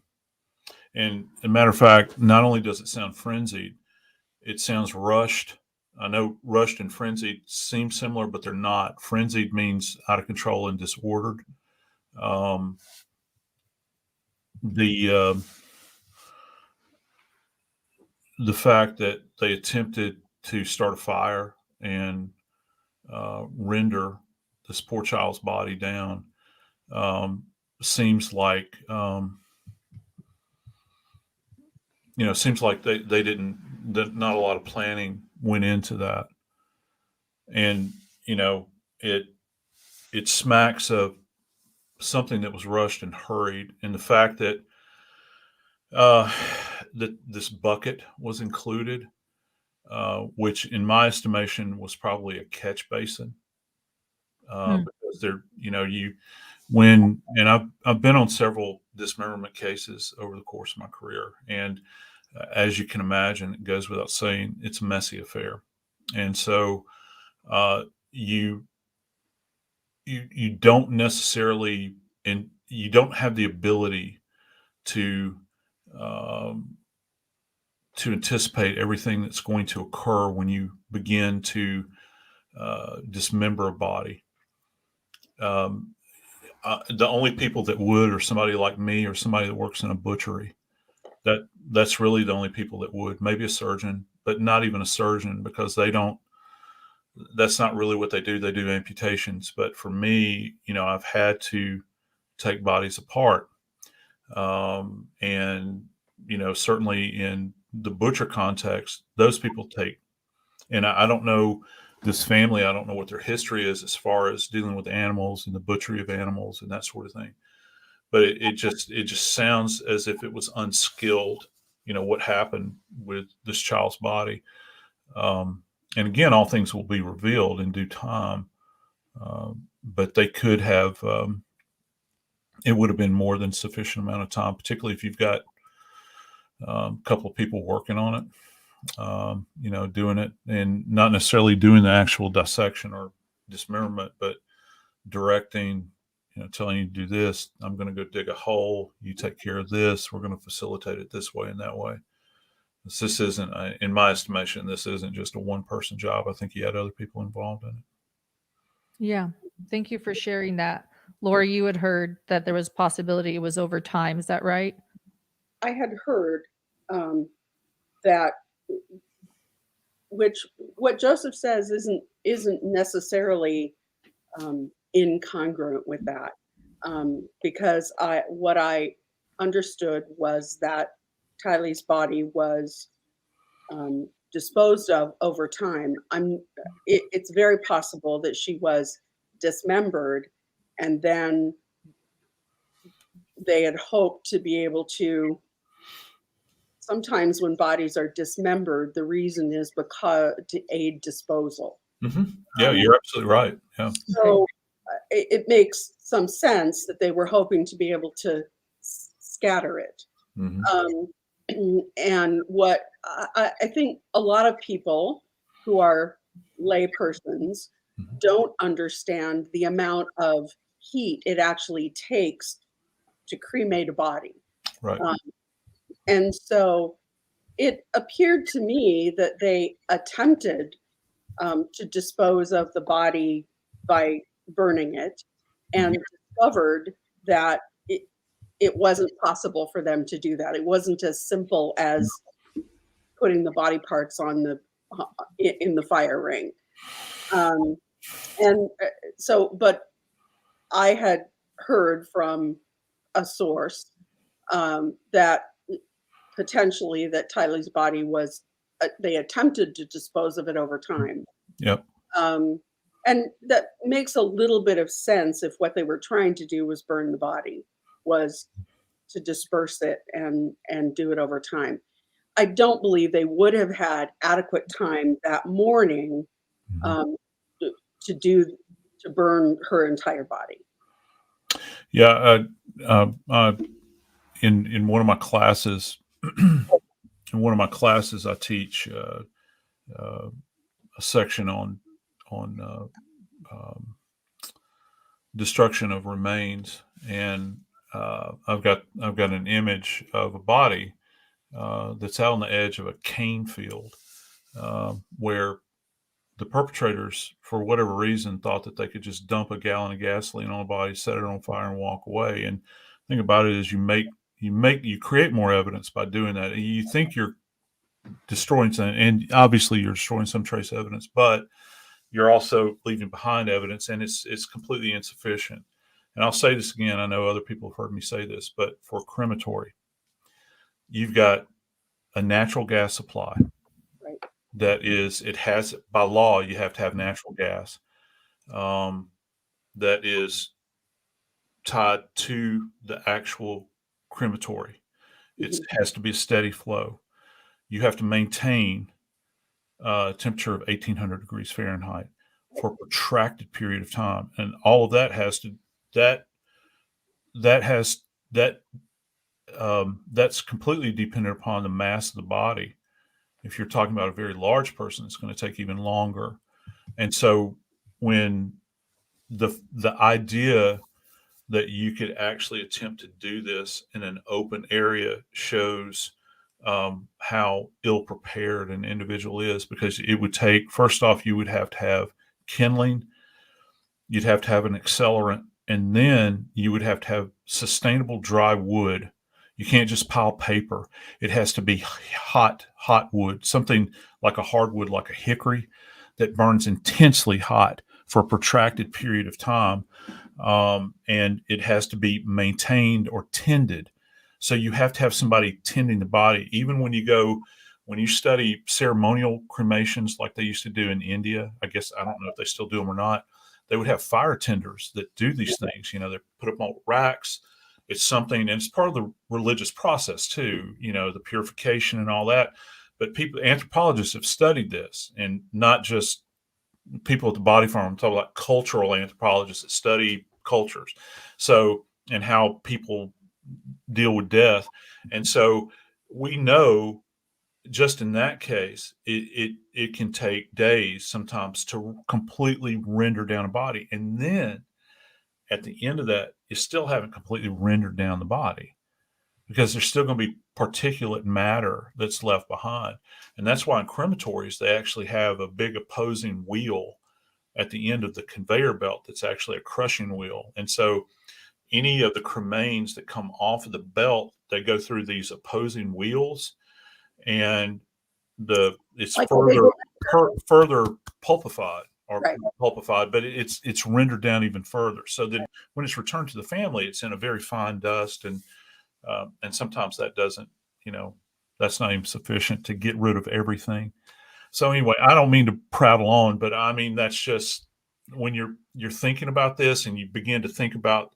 And as a matter of fact, not only does it sound frenzied, it sounds rushed. I know rushed and frenzied seem similar, but they're not. Frenzied means out of control and disordered. The fact that they attempted to start a fire and render this poor child's body down seems like seems like they didn't. Not a lot of planning went into that, and it smacks of something that was rushed and hurried, and the fact that that this bucket was included, which in my estimation was probably a catch basin, because I've been on several dismemberment cases over the course of my career, and as you can imagine, it goes without saying, it's a messy affair. And so you don't necessarily, and you don't have the ability to anticipate everything that's going to occur when you begin to dismember a body. The only people that would are somebody like me or somebody that works in a butchery. That's really the only people that would. Maybe a surgeon, but not even a surgeon, because that's not really what they do. They do amputations. But for me, I've had to take bodies apart. And, certainly in the butcher context, those people take, and I don't know this family, I don't know what their history is as far as dealing with animals and the butchery of animals and that sort of thing. But it just sounds as if it was unskilled, what happened with this child's body. And again, all things will be revealed in due time. But they could have, it would have been more than sufficient amount of time, particularly if you've got a couple of people working on it, doing it, and not necessarily doing the actual dissection or dismemberment, but directing, telling you to do this. I'm going to go dig a hole. You take care of this. We're going to facilitate it this way and that way. This isn't, in my estimation, this isn't just a one-person job. I think you had other people involved in it. Yeah. Thank you for sharing that. Laura, you had heard that there was possibility it was over time. Is that right? I had heard that, what Joseph says isn't necessarily incongruent with that, because what I understood was that Tylee's body was disposed of over time. It's very possible that she was dismembered, and then they had hoped to be able to. Sometimes when bodies are dismembered, the reason is because to aid disposal. Mm-hmm. Yeah, you're absolutely right. Yeah. So it makes some sense that they were hoping to be able to scatter it. Mm-hmm. And what I think a lot of people who are lay persons mm-hmm. don't understand the amount of heat it actually takes to cremate a body. Right. And so it appeared to me that they attempted to dispose of the body by burning it, and discovered that it wasn't possible for them to do that. It wasn't as simple as putting the body parts on the in the fire ring. And so, but I had heard from a source that potentially that Tylee's body was, they attempted to dispose of it over time. Yep. And that makes a little bit of sense if what they were trying to do was burn the body, was to disperse it and do it over time. I don't believe they would have had adequate time that morning to burn her entire body. Yeah. In one of my classes, I teach a section on destruction of remains, and I've got an image of a body that's out on the edge of a cane field, where the perpetrators, for whatever reason, thought that they could just dump a gallon of gasoline on a body, set it on fire, and walk away. And the thing about it is, you create more evidence by doing that. You think you're destroying something, and obviously you're destroying some trace evidence, but you're also leaving behind evidence, and it's completely insufficient. And I'll say this again, I know other people have heard me say this, but for crematory, you've got a natural gas supply. Right. That is, it has, by law, you have to have natural gas that is tied to the actual crematory. It has to be a steady flow. You have to maintain a temperature of 1800 degrees Fahrenheit for a protracted period of time. And all of that has to, that's completely dependent upon the mass of the body. If you're talking about a very large person, it's going to take even longer. And so when the idea that you could actually attempt to do this in an open area shows how ill prepared an individual is, because it would take, first off, you would have to have kindling, you'd have to have an accelerant, and then you would have to have sustainable dry wood. You can't just pile paper. It has to be hot wood, something like a hardwood, like a hickory, that burns intensely hot for a protracted period of time. And it has to be maintained or tended. So you have to have somebody tending the body. Even when you study ceremonial cremations like they used to do in India, I guess, I don't know if they still do them or not, they would have fire tenders that do these things. They put them on racks. It's something, and it's part of the religious process too, the purification and all that. But anthropologists have studied this, and not just people at the body farm. I'm talking about cultural anthropologists that study cultures. So, and how people deal with death. And so we know just in that case, it can take days sometimes to completely render down a body. And then at the end of that, you still haven't completely rendered down the body, because there's still going to be particulate matter that's left behind. And that's why in crematories, they actually have a big opposing wheel at the end of the conveyor belt that's actually a crushing wheel. And so any of the cremains that come off of the belt, they go through these opposing wheels, and it's like further pulpified, or right. Pulpified, but it's rendered down even further. So that when it's returned to the family, it's in a very fine dust, and sometimes that doesn't, that's not even sufficient to get rid of everything. So anyway, I don't mean to prattle on, but I mean, that's just when you're thinking about this, and you begin to think about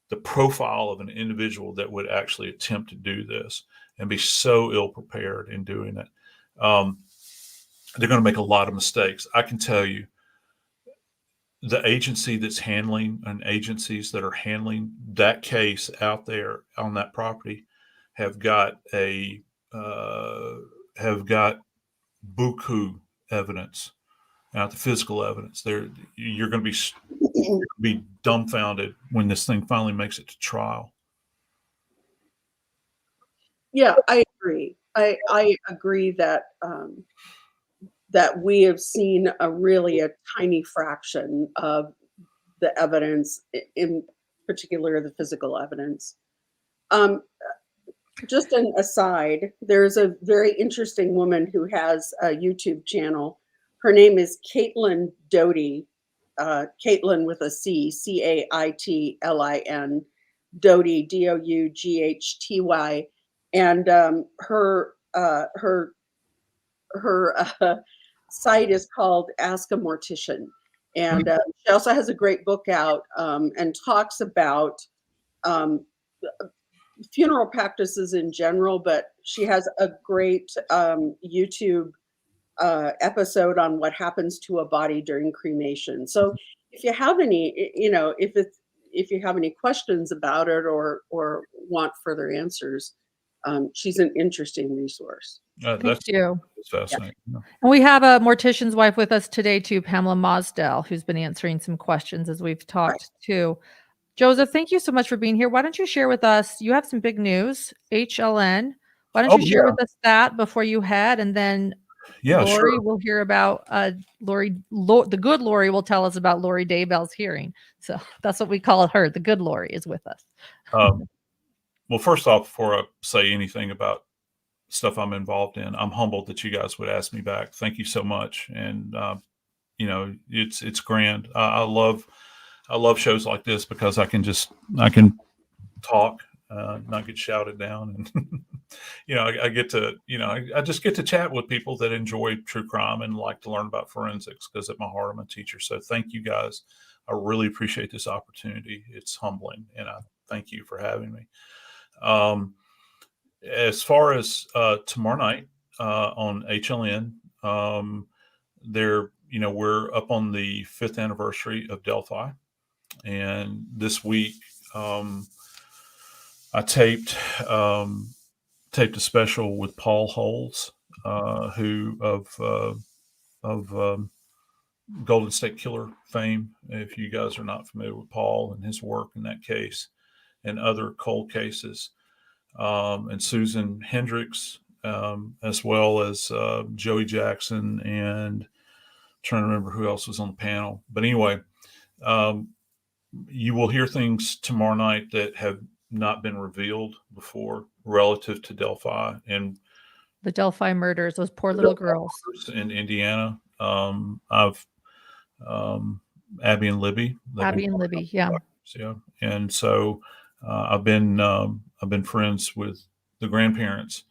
the profile of an individual that would actually attempt to do this and be so ill prepared in doing it. They're going to make a lot of mistakes. I can tell you, the agency that's handling, and agencies that are handling that case out there on that property have got buku evidence, not the physical evidence. You're going to be dumbfounded when this thing finally makes it to trial. Yeah, I agree. I agree that that we have seen a tiny fraction of the evidence, in particular the physical evidence. Um, just an aside, there's a very interesting woman who has a YouTube channel. Her name is Caitlin Doty, Caitlin with a C, Caitlin, Doty, Doughty. And her site is called Ask a Mortician. And she also has a great book out and talks about funeral practices in general, but she has a great YouTube episode on what happens to a body during cremation. So if you have any, if you have any questions about it or want further answers, she's an interesting resource. Thank you. That's fascinating. Yeah. And we have a mortician's wife with us today too, Pamela Mosdell, who's been answering some questions as we've talked too. Joseph, thank you so much for being here. Why don't you share with us, you have some big news, HLN. Why don't you share with us that before you head, and then Lori will hear about the good Lori will tell us about Lori Daybell's hearing. So that's what we call her. The good Lori is with us. Well, first off, before I say anything about stuff I'm involved in, I'm humbled that you guys would ask me back. Thank you so much. And, it's grand. I love shows like this because I can talk, not get shouted down. And, I get to, I just get to chat with people that enjoy true crime and like to learn about forensics because at my heart, I'm a teacher. So thank you guys. I really appreciate this opportunity. It's humbling, and I thank you for having me. As far as tomorrow night on HLN, we're up on the 5th anniversary of Delphi. And this week, I taped a special with Paul Holes, who of Golden State Killer fame. If you guys are not familiar with Paul and his work in that case and other cold cases, and Susan Hendricks, as well as Joey Jackson, and I'm trying to remember who else was on the panel. But anyway, you will hear things tomorrow night that have not been revealed before relative to Delphi and the Delphi murders, those poor little girls in Indiana. I've Abby and Libby. Yeah. And so I've been friends with the grandparents,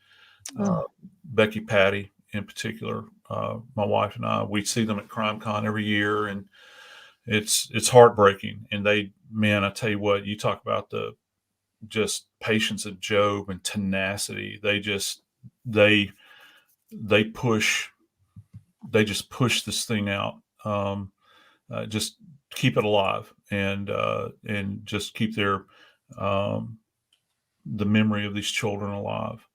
Becky Patty in particular. My wife and I, we see them at CrimeCon every year, and it's heartbreaking. And I tell you what, you talk about the just patience of Job and tenacity. They just push this thing out, just keep it alive, and just keep their the memory of these children alive.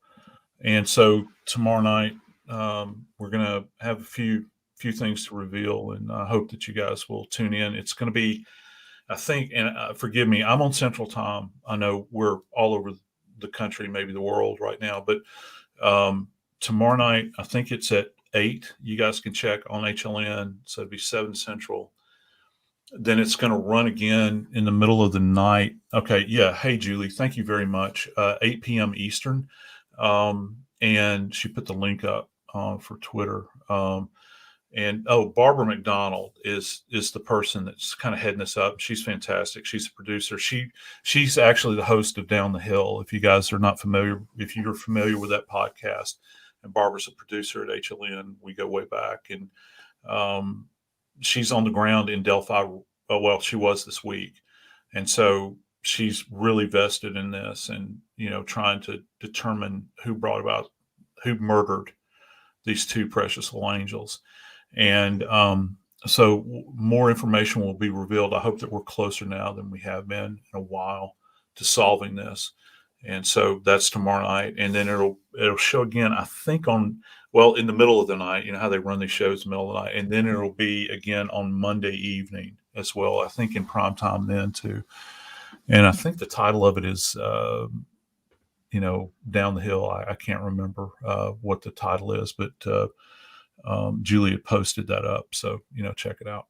And so tomorrow night, we're going to have a few things to reveal, and I hope that you guys will tune in. It's going to be, I think, and forgive me, I'm on Central Time. I know we're all over the country, maybe the world right now, but tomorrow night, I think it's at 8. You guys can check on HLN, so it'd be 7 Central. Then it's going to run again in the middle of the night. Okay, yeah. Hey, Julie, thank you very much. 8 p.m. Eastern, and she put the link up for Twitter. And Barbara McDonald is the person that's kind of heading this up. She's fantastic. She's a producer. She's actually the host of Down the Hill. If you guys are not familiar, if you're familiar with that podcast, and Barbara's a producer at HLN, we go way back, and she's on the ground in Delphi. Well, she was this week, and so she's really vested in this, and trying to determine who murdered these 2 precious little angels. And so more information will be revealed. I hope that we're closer now than we have been in a while to solving this. And so that's tomorrow night. And then it'll show again, I think in the middle of the night, how they run these shows in the middle of the night. And then it'll be again on Monday evening as well, I think in prime time then too. And I think the title of it is, Down the Hill. I can't remember what the title is, but Julia posted that up. So, check it out.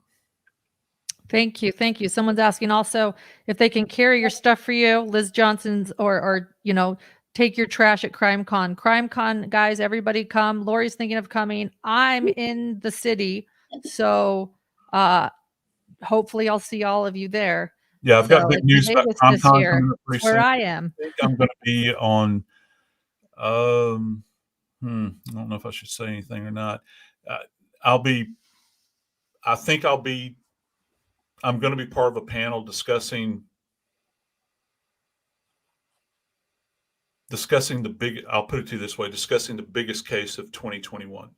Thank you. Thank you. Someone's asking also if they can carry your stuff for you, Liz Johnson's, or take your trash at CrimeCon. CrimeCon, guys, everybody come. Lori's thinking of coming. I'm in the city, so hopefully I'll see all of you there. Yeah, I've got big news about this CrimeCon year, coming up pretty where soon. I am. I think I'm going to be on. I don't know if I should say anything or not. I'm going to be part of a panel discussing I'll put it to you this way, discussing the biggest case of 2021.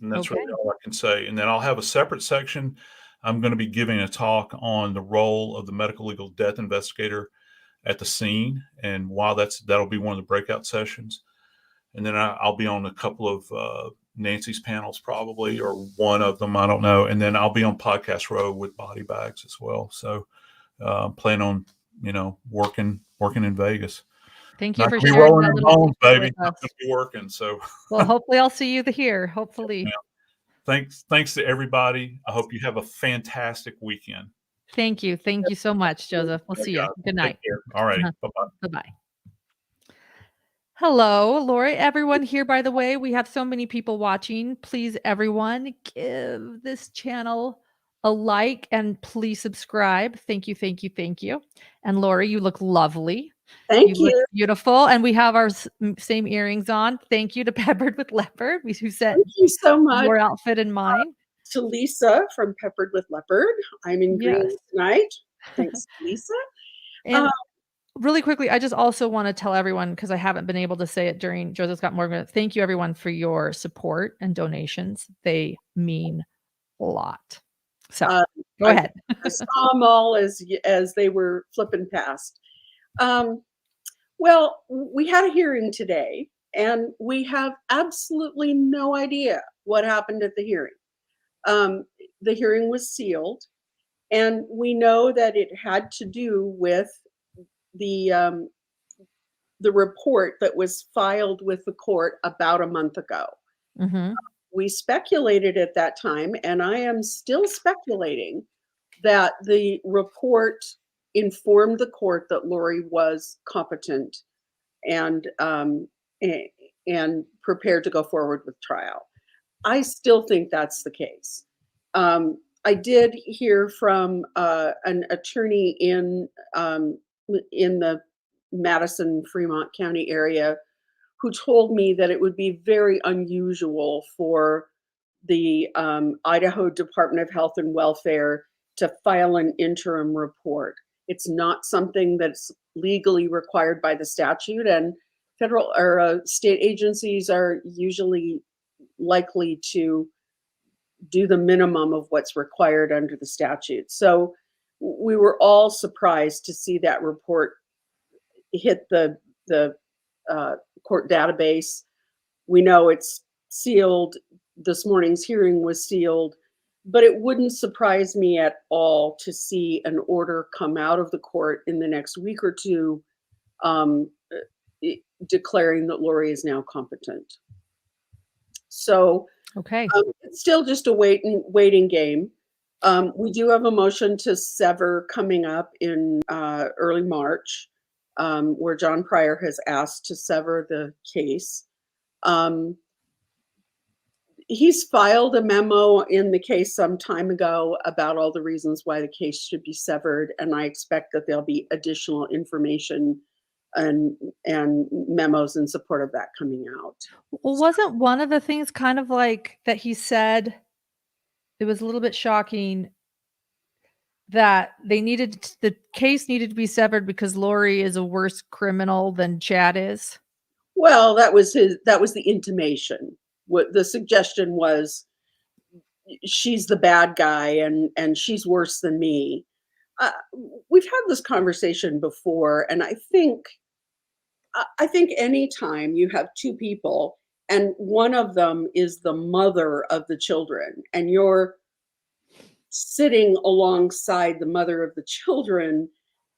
And that's really all I can say. And then I'll have a separate section. I'm going to be giving a talk on the role of the medical legal death investigator at the scene and why that'll be one of the breakout sessions. And then I'll be on a couple of Nancy's panels probably, or one of them, I don't know. And then I'll be on Podcast Row with Body Bags as well. So plan on, working in Vegas. Thank you for sharing rolling that little bones, baby. with us. I'm going to be working. So well, hopefully I'll see you here. Hopefully. Yeah. Thanks to everybody. I hope you have a fantastic weekend. Thank you. Thank you so much, Joseph. We'll see you. Good night. All right. Bye-bye. Bye-bye. Hello, Lori. Everyone here, by the way, we have so many people watching. Please, everyone, give this channel a like and please subscribe. Thank you, thank you, thank you. And Lori, you look lovely. Thank you. Look beautiful. And we have our same earrings on. Thank you to Peppered with Leopard, who said thank you so much. Your outfit and mine. To Lisa from Peppered with Leopard. I'm in green tonight. Thanks, Lisa. And really quickly, I just also want to tell everyone, because I haven't been able to say it during Joseph Scott Morgan, thank you everyone for your support and donations. They mean a lot. So go ahead. I saw them all as they were flipping past. Well, we had a hearing today, and we have absolutely no idea what happened at the hearing. The hearing was sealed, and we know that it had to do with the report that was filed with the court about a month ago. Mm-hmm. We speculated at that time, and I am still speculating, that the report informed the court that Lori was competent and prepared to go forward with trial. I still think that's the case. I did hear from an attorney in the Madison, Fremont County area who told me that it would be very unusual for the Idaho Department of Health and Welfare to file an interim report. It's not something that's legally required by the statute, and federal or state agencies are usually likely to do the minimum of what's required under the statute. So we were all surprised to see that report hit the court database. We know it's sealed. This morning's hearing was sealed, but it wouldn't surprise me at all to see an order come out of the court in the next week or two declaring that Lori is now competent. So it's still just a waiting game. We do have a motion to sever coming up in early March, where John Pryor has asked to sever the case. He's filed a memo in the case some time ago about all the reasons why the case should be severed, and I expect that there'll be additional information and memos in support of that coming out. Well, wasn't one of the things kind of like that he said, it was a little bit shocking, that the case needed to be severed because Lori is a worse criminal than Chad is? Well, that was the intimation. What the suggestion was, she's the bad guy and she's worse than me. We've had this conversation before, and I think anytime you have two people and one of them is the mother of the children and you're sitting alongside the mother of the children,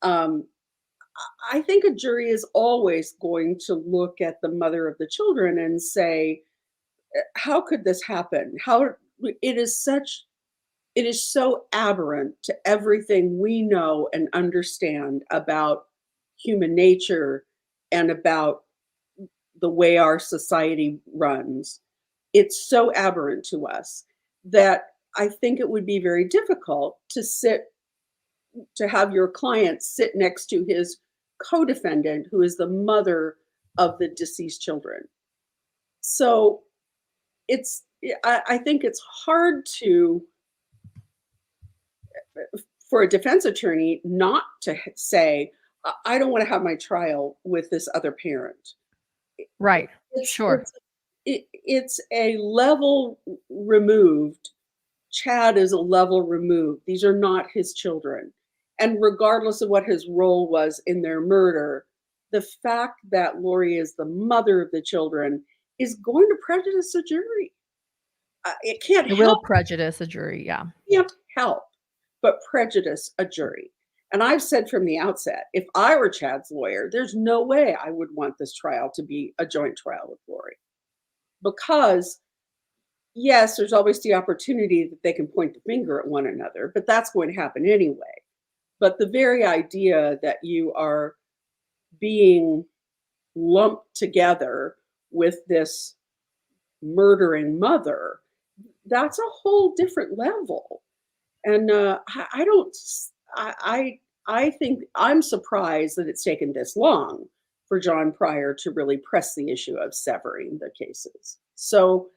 I think a jury is always going to look at the mother of the children and say, how could this happen? It is such it is so aberrant to everything we know and understand about human nature and about the way our society runs. It's so aberrant to us that I think it would be very difficult to have your client sit next to his co-defendant, who is the mother of the deceased children. So I think it's hard for a defense attorney not to say, I don't want to have my trial with this other parent. Right. Sure. It's a level removed. Chad is a level removed. These are not his children. And regardless of what his role was in their murder, the fact that Lori is the mother of the children is going to prejudice a jury. It can't help. It will prejudice a jury, yeah. It can't help but prejudice a jury. And I've said from the outset, if I were Chad's lawyer, there's no way I would want this trial to be a joint trial with Lori. Because, yes, there's always the opportunity that they can point the finger at one another, but that's going to happen anyway. But the very idea that you are being lumped together with this murdering mother, that's a whole different level. And I think I'm surprised that it's taken this long for John Pryor to really press the issue of severing the cases. So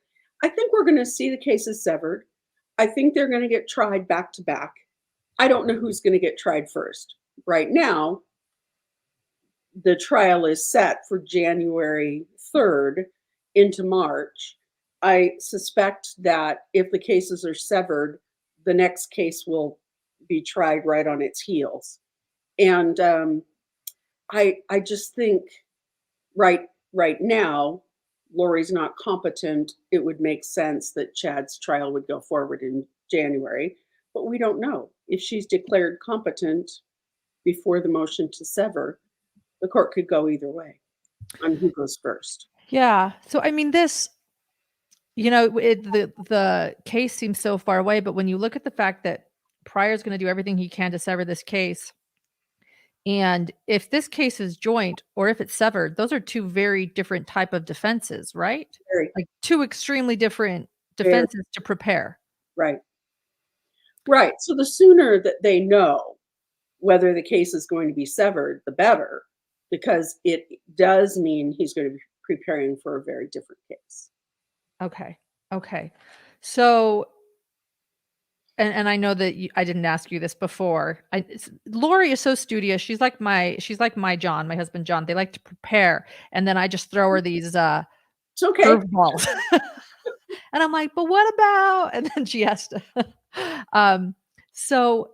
I think we're going to see the cases severed. I think they're going to get tried back to back. I don't know who's going to get tried first. Right now, the trial is set for January 3rd into March. I suspect that if the cases are severed, the next case will be tried right on its heels. And I just think right now, Lori's not competent. It would make sense that Chad's trial would go forward in January, but we don't know. If she's declared competent before the motion to sever, the court could go either way on who goes first. Yeah. So, I mean, this, the case seems so far away, but when you look at the fact that Pryor's going to do everything he can to sever this case, and if this case is joint or if it's severed, those are two very different type of defenses, right? Like two extremely different defenses to prepare. Right. Right. So the sooner that they know whether the case is going to be severed, the better, because it does mean he's going to be preparing for a very different case. Okay. So, and I know that I didn't ask you this before. Lori is so studious. She's like my John, my husband John. They like to prepare, and then I just throw her these it's okay. curveballs, and I'm like, but what about? And then she has to. So,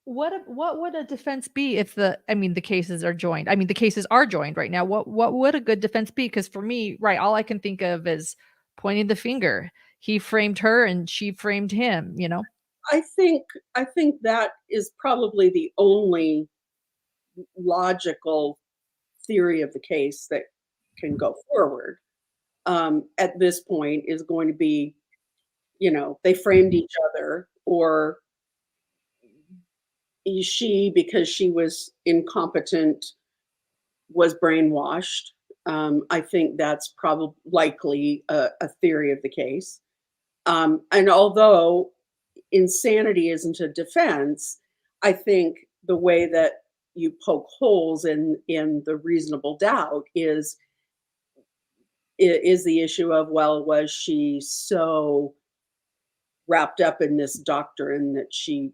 what would a defense be if the cases are joined? I mean, the cases are joined right now. What would a good defense be? Because for me, right, all I can think of is pointing the finger. He framed her and she framed him, I think that is probably the only logical theory of the case that can go forward at this point is going to be, they framed each other, or she, because she was incompetent, was brainwashed. I think that's probably likely a theory of the case. And although insanity isn't a defense, I think the way that you poke holes in the reasonable doubt is the issue of, well, was she so wrapped up in this doctrine that she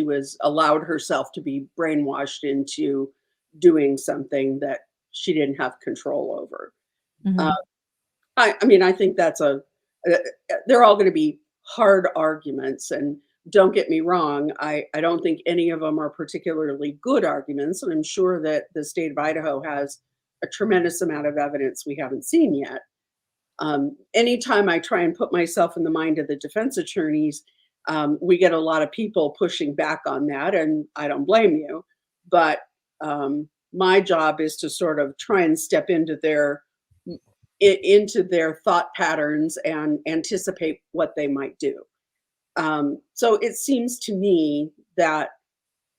was allowed herself to be brainwashed into doing something that she didn't have control over. Mm-hmm. I think that's they're all going to be hard arguments, and don't get me wrong, I don't think any of them are particularly good arguments, and I'm sure that the state of Idaho has a tremendous amount of evidence we haven't seen yet. Anytime I try and put myself in the mind of the defense attorneys, we get a lot of people pushing back on that, and I don't blame you, but my job is to sort of try and step into their thought patterns and anticipate what they might do. So it seems to me that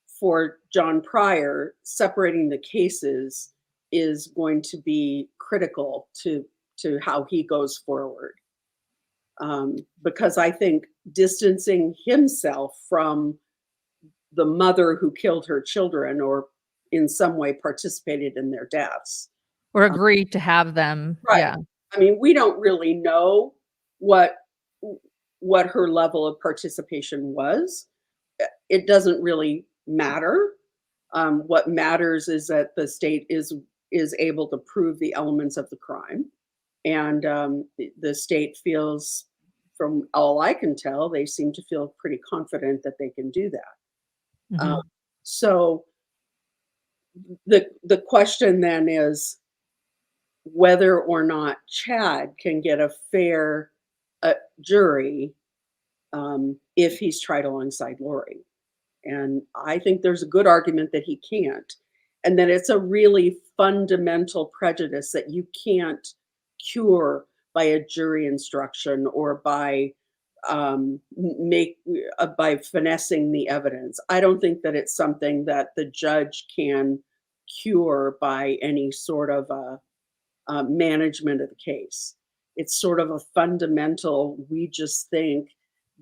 for John Pryor, separating the cases is going to be critical to how he goes forward. Because I think distancing himself from the mother who killed her children or in some way participated in their deaths. Or agreed to have them. Right. Yeah. I mean, we don't really know what her level of participation was. It doesn't really matter. What matters is that the state is able to prove the elements of the crime, and the state feels, from all I can tell, they seem to feel pretty confident that they can do that. Mhm. So the question then is whether or not Chad can get a fair jury if he's tried alongside Lori. And I think there's a good argument that he can't, and that it's a really fundamental prejudice that you can't cure by a jury instruction or by by finessing the evidence. I don't think that it's something that the judge can cure by any sort of management of the case. It's sort of a fundamental, we just think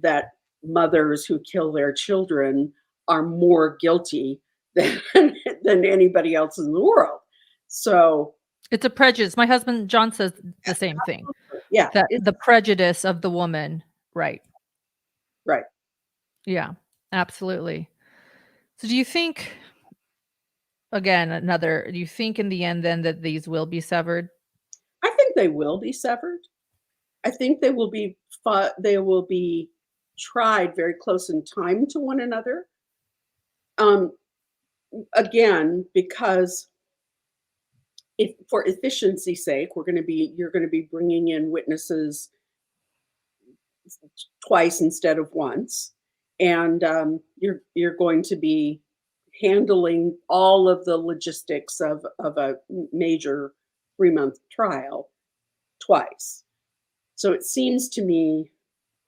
that mothers who kill their children are more guilty than anybody else in the world. So It's a prejudice. My husband, John, says the same thing. yeah, That the prejudice of the woman. Right. right. Yeah, absolutely. So do you think, again, do you think in the end then that these will be severed? I think they will be severed. I think they will be tried very close in time to one another. Again, because if for efficiency's sake, you're going to be bringing in witnesses twice instead of once, and you're going to be handling all of the logistics of a major 3-month trial twice. So it seems to me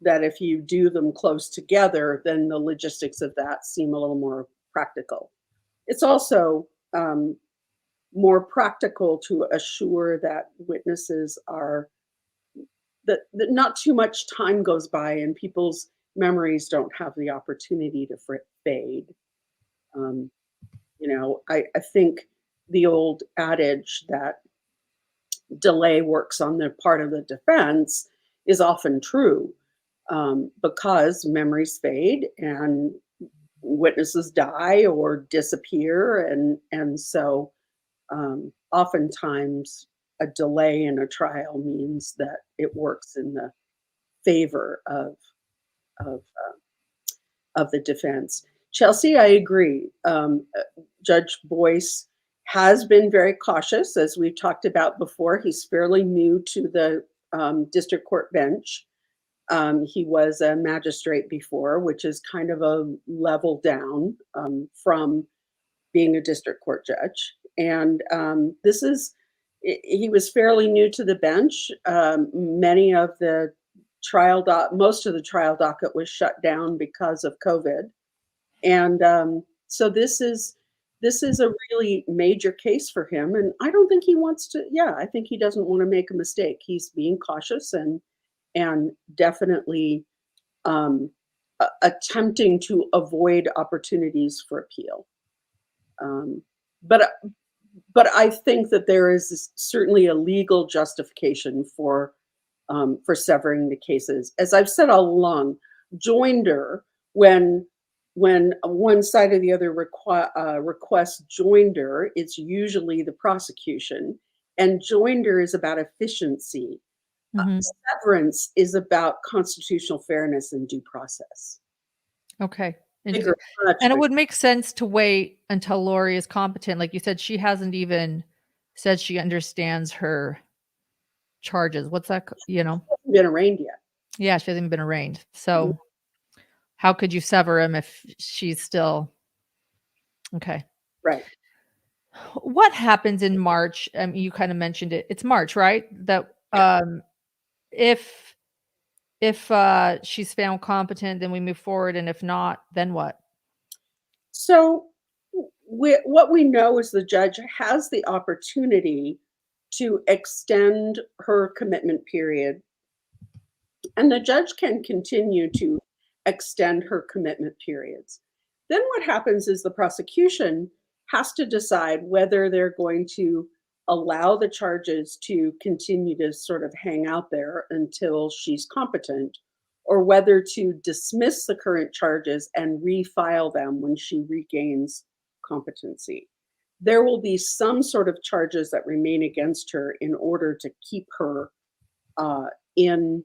that if you do them close together, then the logistics of that seem a little more practical. It's also more practical to assure that witnesses are that not too much time goes by and people's memories don't have the opportunity to fade. I think the old adage that delay works on the part of the defense is often true, because memories fade and witnesses die or disappear, and so oftentimes a delay in a trial means that it works in the favor of of, the defense. Chelsea, I agree. Judge Boyce has been very cautious, as we've talked about before. He's fairly new to the district court bench. He was a magistrate before, which is kind of a level down from being a district court judge. And he was fairly new to the bench. Most of the trial docket was shut down because of COVID. And so this is a really major case for him. And I don't think he wants to, I think he doesn't want to make a mistake. He's being cautious and definitely attempting to avoid opportunities for appeal. But I think that there is certainly a legal justification for severing the cases. As I've said all along, joinder, when one side or the other requests joinder, it's usually the prosecution, and joinder is about efficiency. Mhm. Severance is about constitutional fairness and due process. Okay. Much And it bigger. would make sense to wait until Lori is competent. Like you said, she hasn't even said she understands her charges. What's that? Hasn't been arraigned yet. Yeah, she hasn't been arraigned. So how could you sever him if she's still okay? Right. What happens in March? You kind of mentioned it. It's March, right? That if If she's found competent, then we move forward, and if not, then what? So what we know is the judge has the opportunity to extend her commitment period, and the judge can continue to extend her commitment periods. Then what happens is the prosecution has to decide whether they're going to allow the charges to continue to sort of hang out there until she's competent, or whether to dismiss the current charges and refile them when she regains competency. There will be some sort of charges that remain against her in order to keep her in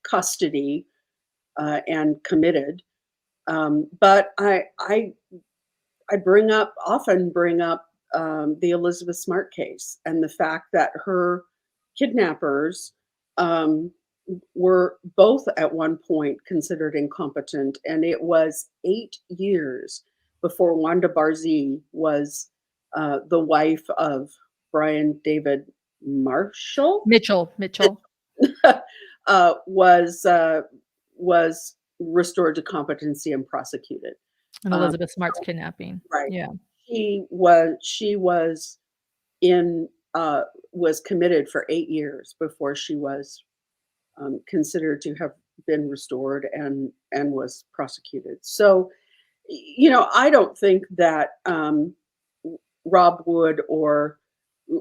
custody and committed. But I often bring up the Elizabeth Smart case and the fact that her kidnappers were both at one point considered incompetent, and it was 8 years before Wanda Barzee was the wife of Brian David Mitchell was restored to competency and prosecuted. And Elizabeth Smart's kidnapping. Right. Yeah. She was committed for 8 years before she was considered to have been restored and was prosecuted. So, I don't think that Rob Wood or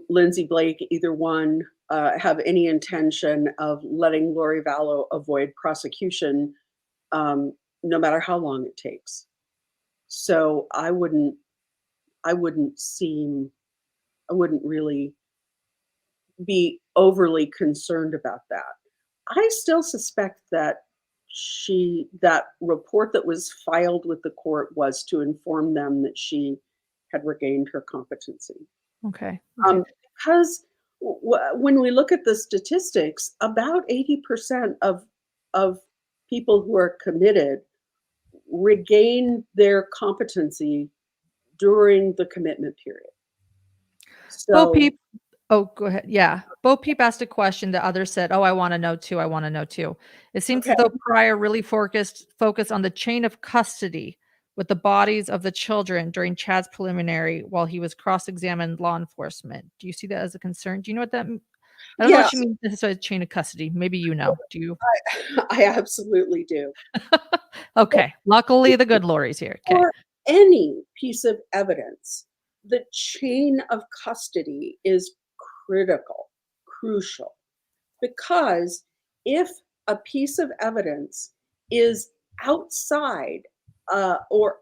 Lindsay Blake, either one, have any intention of letting Lori Vallow avoid prosecution, no matter how long it takes. So I wouldn't really be overly concerned about that. I still suspect that that report that was filed with the court was to inform them that she had regained her competency. Okay. Because when we look at the statistics, about 80% of people who are committed regain their competency during the commitment period. So, go ahead. Yeah. Bo Peep asked a question. The others said, "Oh, I want to know too. I want to know too." It seems as though Pryor really focused on the chain of custody with the bodies of the children during Chad's preliminary while he was cross-examined law enforcement. Do you see that as a concern? Do you know what that means? I don't know if she means this is a chain of custody. Maybe you know. Do you? I absolutely do. Okay. Luckily, the good Lori's here. Okay. For any piece of evidence, the chain of custody is crucial, because if a piece of evidence is outside or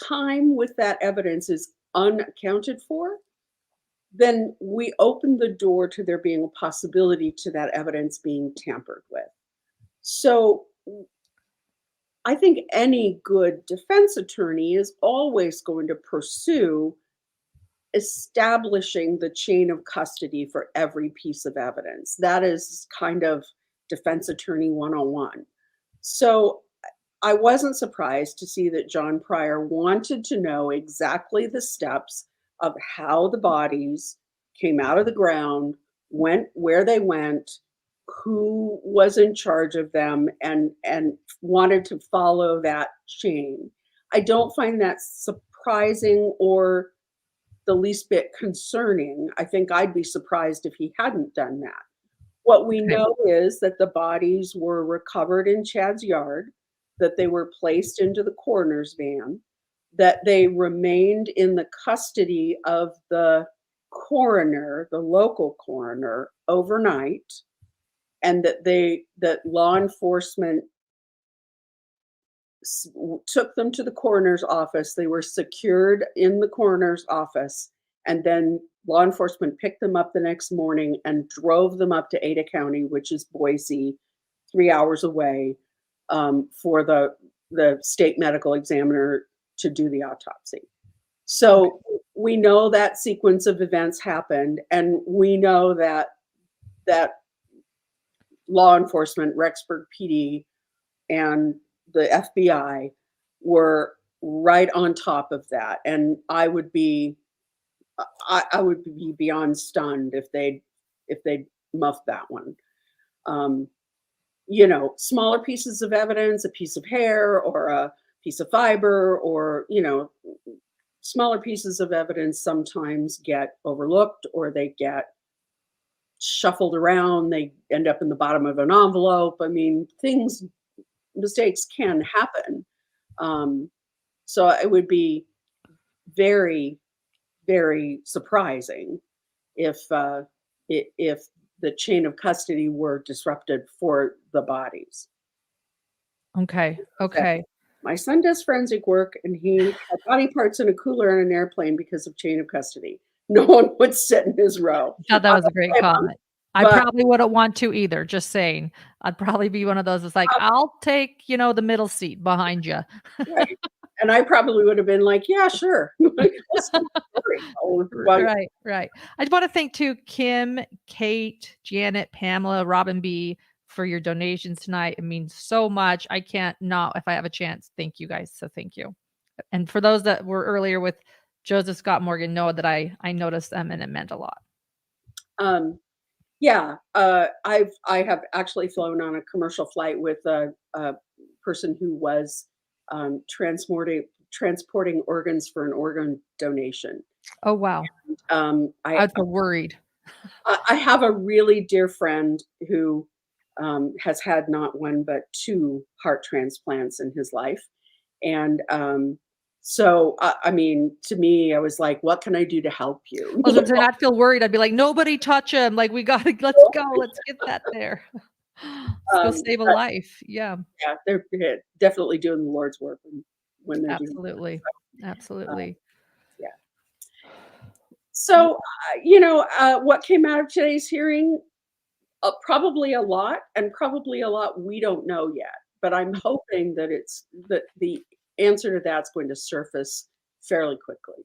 time with that evidence is unaccounted for, then we open the door to there being a possibility to that evidence being tampered with. So I think any good defense attorney is always going to pursue establishing the chain of custody for every piece of evidence. That is kind of defense attorney 101. So I wasn't surprised to see that John Pryor wanted to know exactly the steps of how the bodies came out of the ground, went where they went, who was in charge of them, and wanted to follow that chain. I don't find that surprising or the least bit concerning. I think I'd be surprised if he hadn't done that. What we know is that the bodies were recovered in Chad's yard, that they were placed into the coroner's van, that they remained in the custody of the coroner, the local coroner, overnight, and that law enforcement took them to the coroner's office. They were secured in the coroner's office, and then law enforcement picked them up the next morning and drove them up to Ada County, which is Boise, 3 hours away, for the state medical examiner to do the autopsy. So we know that sequence of events happened, and we know that law enforcement, Rexburg PD, and the FBI were right on top of that. And I would be beyond stunned if they'd muffed that one. smaller pieces of evidence, a piece of hair or a piece of fiber, or, smaller pieces of evidence sometimes get overlooked, or they get shuffled around. They end up in the bottom of an envelope. I mean, mistakes can happen. So it would be very, very surprising if the chain of custody were disrupted for the bodies. Okay. My son does forensic work, and he had body parts in a cooler on an airplane because of chain of custody. No one would sit in his row. I thought that was a great comment. I probably wouldn't want to either, just saying. I'd probably be one of those that's like, I'll take, the middle seat behind you. Right. And I probably would have been like, yeah, sure. Right. I want to thank too Kim, Kate, Janet, Pamela, Robin B for your donations tonight. It means so much. I can't not, if I have a chance, thank you guys. So thank you. And for those that were earlier with Joseph Scott Morgan, know that I noticed them and it meant a lot. Yeah, I have actually flown on a commercial flight with a person who was transporting organs for an organ donation. Oh wow! I was worried. I have a really dear friend who has had not one but 2 heart transplants in his life, and so I mean, to me, I was like, "What can I do to help you?" I was saying, I'd feel worried. I'd be like, "Nobody touch him! Like let's go, let's get that there. Let's go save a life." Yeah, they're definitely doing the Lord's work when they're absolutely, doing that. absolutely. Yeah. So what came out of today's hearing? Probably a lot, and probably a lot we don't know yet. But I'm hoping that the answer to that's going to surface fairly quickly.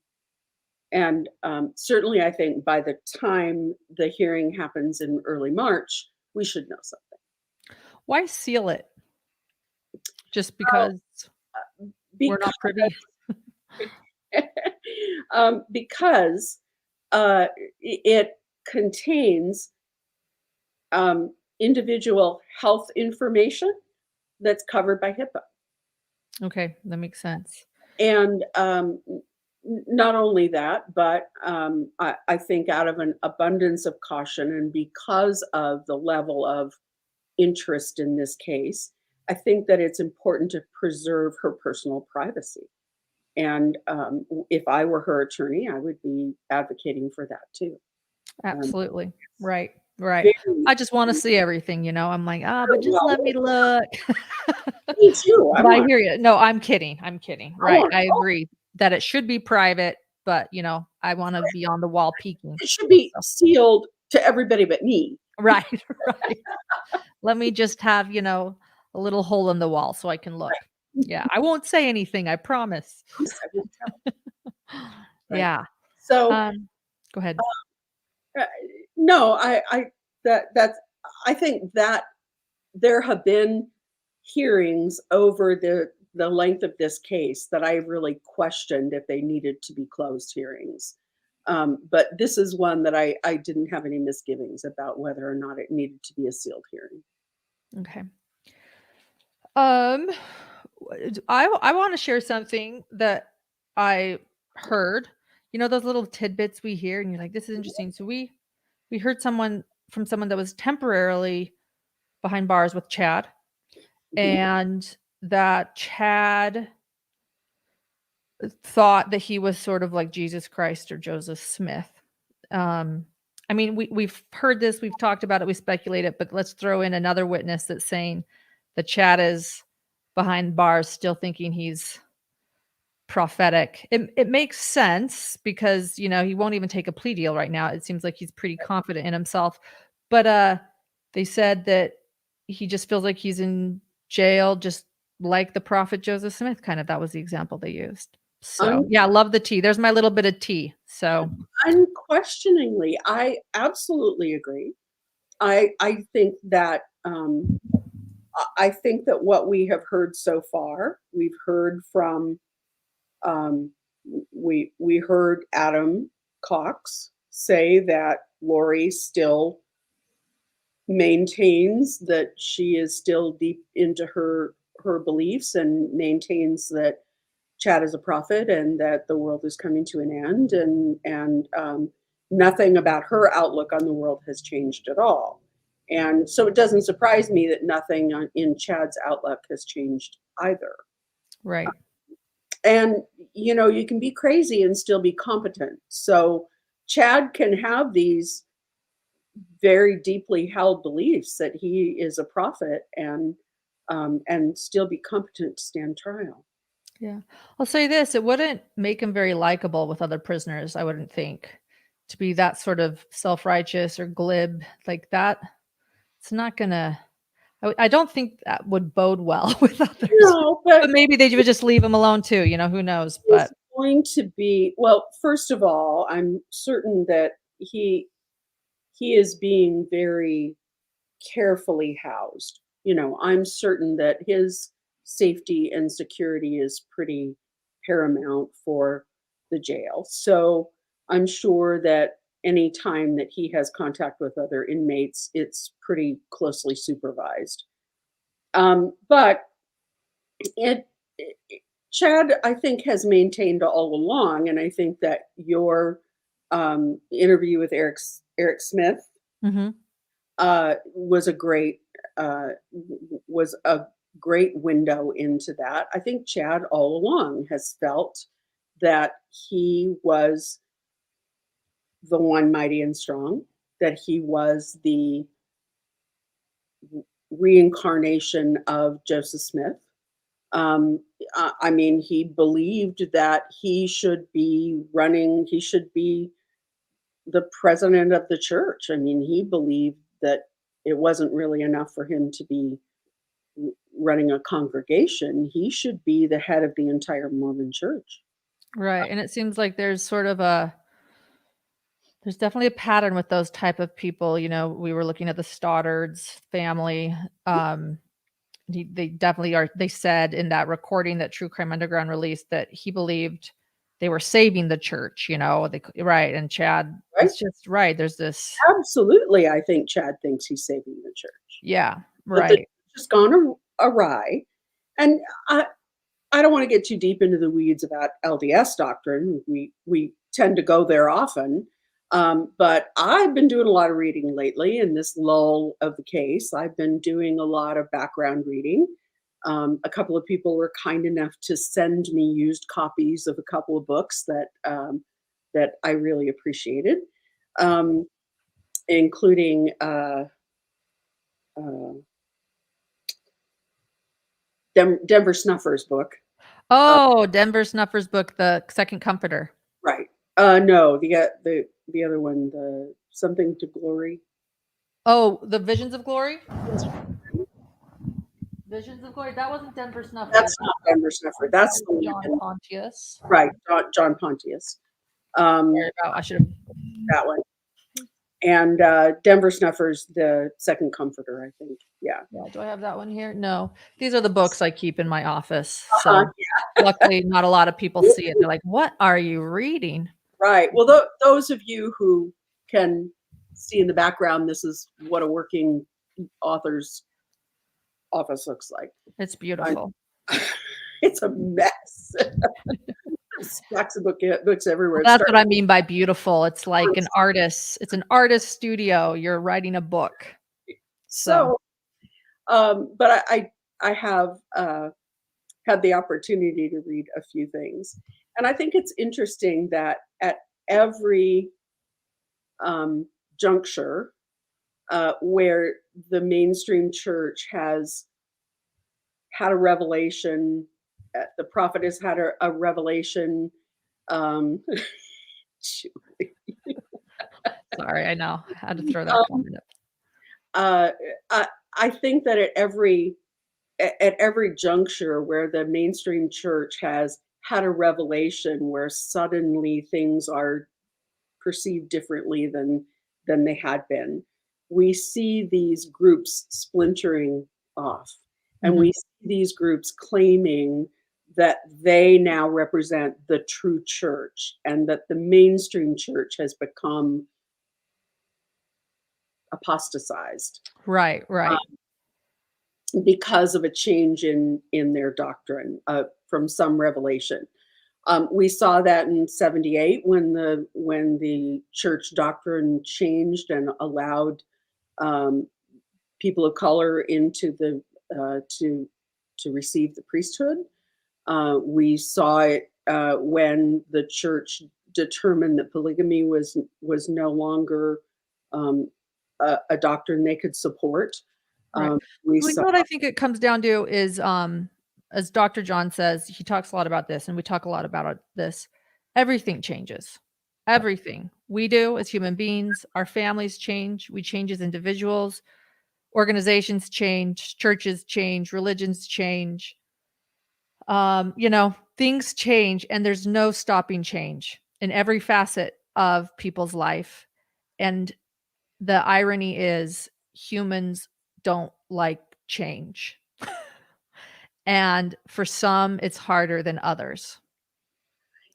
And certainly, I think by the time the hearing happens in early March, we should know something. Why seal it? Just because we're not privy? Because it contains individual health information that's covered by HIPAA. Okay, that makes sense. And not only that, but I think out of an abundance of caution, and because of the level of interest in this case, I think that it's important to preserve her personal privacy. And if I were her attorney, I would be advocating for that too. Absolutely. Right. I just want to see everything, I'm like, but just let me look. Me too. I hear you. No, I'm kidding. Right. I agree that it should be private, but I want to be on the wall peeking. It should be sealed to everybody but me. Right. Let me just have, a little hole in the wall so I can look. Right. Yeah. I won't say anything. I promise. Right. Yeah. So go ahead. No, I think that there have been hearings over the length of this case that I really questioned if they needed to be closed hearings. But this is one that I didn't have any misgivings about whether or not it needed to be a sealed hearing. Okay. I want to share something that I heard. Those little tidbits we hear, and you're like, this is interesting. So we heard from someone that was temporarily behind bars with Chad, and that Chad thought that he was sort of like Jesus Christ or Joseph Smith. I mean, we've heard this, we've talked about it, we speculate it, but let's throw in another witness that's saying that Chad is behind bars still thinking he's prophetic. It makes sense because, he won't even take a plea deal right now. It seems like he's pretty confident in himself. But they said that he just feels like he's in jail, just like the prophet Joseph Smith, kind of. That was the example they used. So yeah, I love the tea. There's my little bit of tea. So unquestioningly, I absolutely agree. I think that what we have heard so far, we've heard from we heard Adam Cox say that Lori still maintains that she is still deep into her beliefs and maintains that Chad is a prophet and that the world is coming to an end, and nothing about her outlook on the world has changed at all. And so it doesn't surprise me that nothing in Chad's outlook has changed either. Right. And you can be crazy and still be competent. So Chad can have these very deeply held beliefs that he is a prophet and still be competent to stand trial. Yeah. I'll say this, it wouldn't make him very likable with other prisoners, I wouldn't think, to be that sort of self-righteous or glib like that. It's not gonna, I don't think that would bode well with others. No, But maybe they would just leave him alone too, who knows? But it's going to be, well, first of all, I'm certain that he is being very carefully housed. I'm certain that his safety and security is pretty paramount for the jail. So I'm sure that any time that he has contact with other inmates, it's pretty closely supervised. But Chad, I think, has maintained all along, and I think that your interview with Eric Smith was a great window into that. I think Chad all along has felt that he was the one mighty and strong, that he was the reincarnation of Joseph Smith. I mean, he believed that he should be the president of the church. I mean, he believed that it wasn't really enough for him to be running a congregation. He should be the head of the entire Mormon church. Right. And it seems like there's definitely a pattern with those type of people. We were looking at the Stoddards family. They definitely are. They said in that recording that True Crime Underground released that he believed they were saving the church, right. And Chad, right? It's just right. There's this. Absolutely. I think Chad thinks he's saving the church. Yeah. Right. It's just gone awry. And I don't want to get too deep into the weeds about LDS doctrine. We tend to go there often. But I've been doing a lot of reading lately in this lull of the case. I've been doing a lot of background reading. A couple of people were kind enough to send me used copies of a couple of books that I really appreciated, including Denver Snuffer's book. Oh, Denver Snuffer's book, The Second Comforter. Right. No, the other one, the Something to Glory. Oh, the Visions of Glory? Visions of Glory? That wasn't Denver Snuffer. That's not Denver Snuffer. That's John Pontius. Right, John Pontius. I should have that one. And Denver Snuffer's The Second Comforter, I think. Yeah. Do I have that one here? No. These are the books I keep in my office. So luckily not a lot of people see it. They're like, what are you reading? Right. Well, those of you who can see in the background, this is what a working author's office looks like. It's beautiful. It's a mess. Stacks of books everywhere. Well, that's what I mean by beautiful. It's like an artist. It's an artist studio. You're writing a book. So but I have had the opportunity to read a few things, and I think it's interesting that at every juncture where the mainstream church has had a revelation, the prophet has had a revelation. Sorry, I know. I had to throw that comment up. I think that at every juncture where the mainstream church has had a revelation where suddenly things are perceived differently than they had been, we see these groups splintering off, and we see these groups claiming that they now represent the true church and that the mainstream church has become apostatized. Right. Because of a change in their doctrine from some revelation. We saw that in 78 when the church doctrine changed and allowed people of color into the to receive the priesthood. We saw it when the church determined that polygamy was no longer a doctrine they could support. Right. What I think it comes down to is, as Dr. John says, he talks a lot about this, and we talk a lot about this. Everything changes. Everything we do as human beings, our families change. We change as individuals. Organizations change. Churches change. Religions change. Things change, and there's no stopping change in every facet of people's life. And the irony is, humans don't like change. And for some, it's harder than others,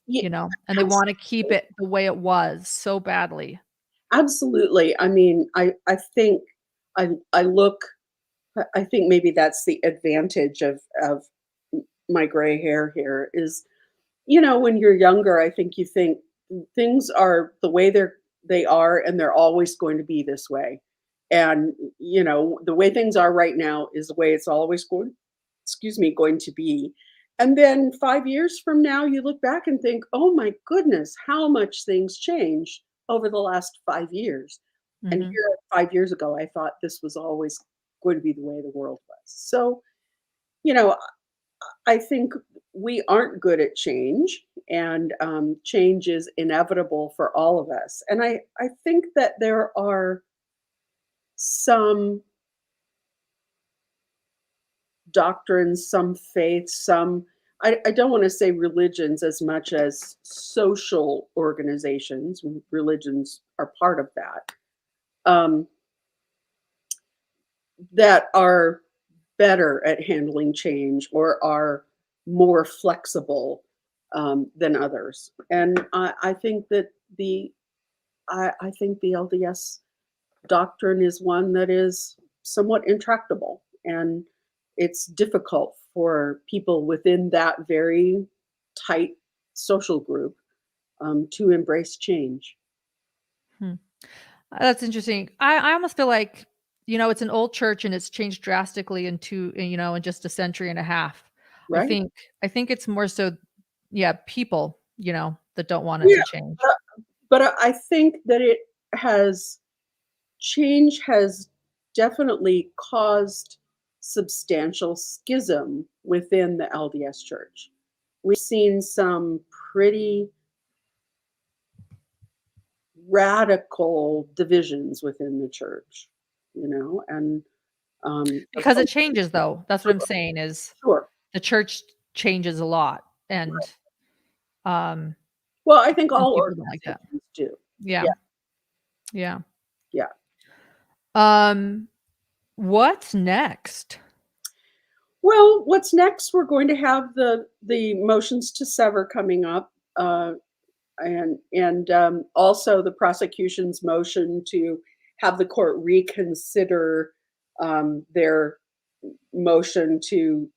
and they want to keep it the way it was so badly. Absolutely. I mean, I think I think maybe that's the advantage of my gray hair here is, when you're younger, I think you think things are the way they are, and they're always going to be this way. And, the way things are right now is the way it's always going to be. And then 5 years from now, you look back and think, oh my goodness, how much things changed over the last 5 years. Mm-hmm. And here 5 years ago, I thought this was always going to be the way the world was. So, I think we aren't good at change, and change is inevitable for all of us. And I think that there are some doctrines, some faiths, I don't want to say religions as much as social organizations. Religions are part of that. That are better at handling change or are more flexible than others. And I think that I think the LDS doctrine is one that is somewhat intractable, and it's difficult for people within that very tight social group to embrace change. That's interesting. I almost feel like, it's an old church and it's changed drastically in just a century and a half. Right. I think it's more so, people, that don't want it to change. But I think that change has definitely caused substantial schism within the LDS church. We've seen some pretty radical divisions within the church, and because it changes, though. That's what I'm saying is the church changes a lot, and well, I think all organizations like that do. Yeah. Yeah. What's next? Well, what's next? We're going to have the motions to sever coming up, and also the prosecution's motion to have the court reconsider their motion to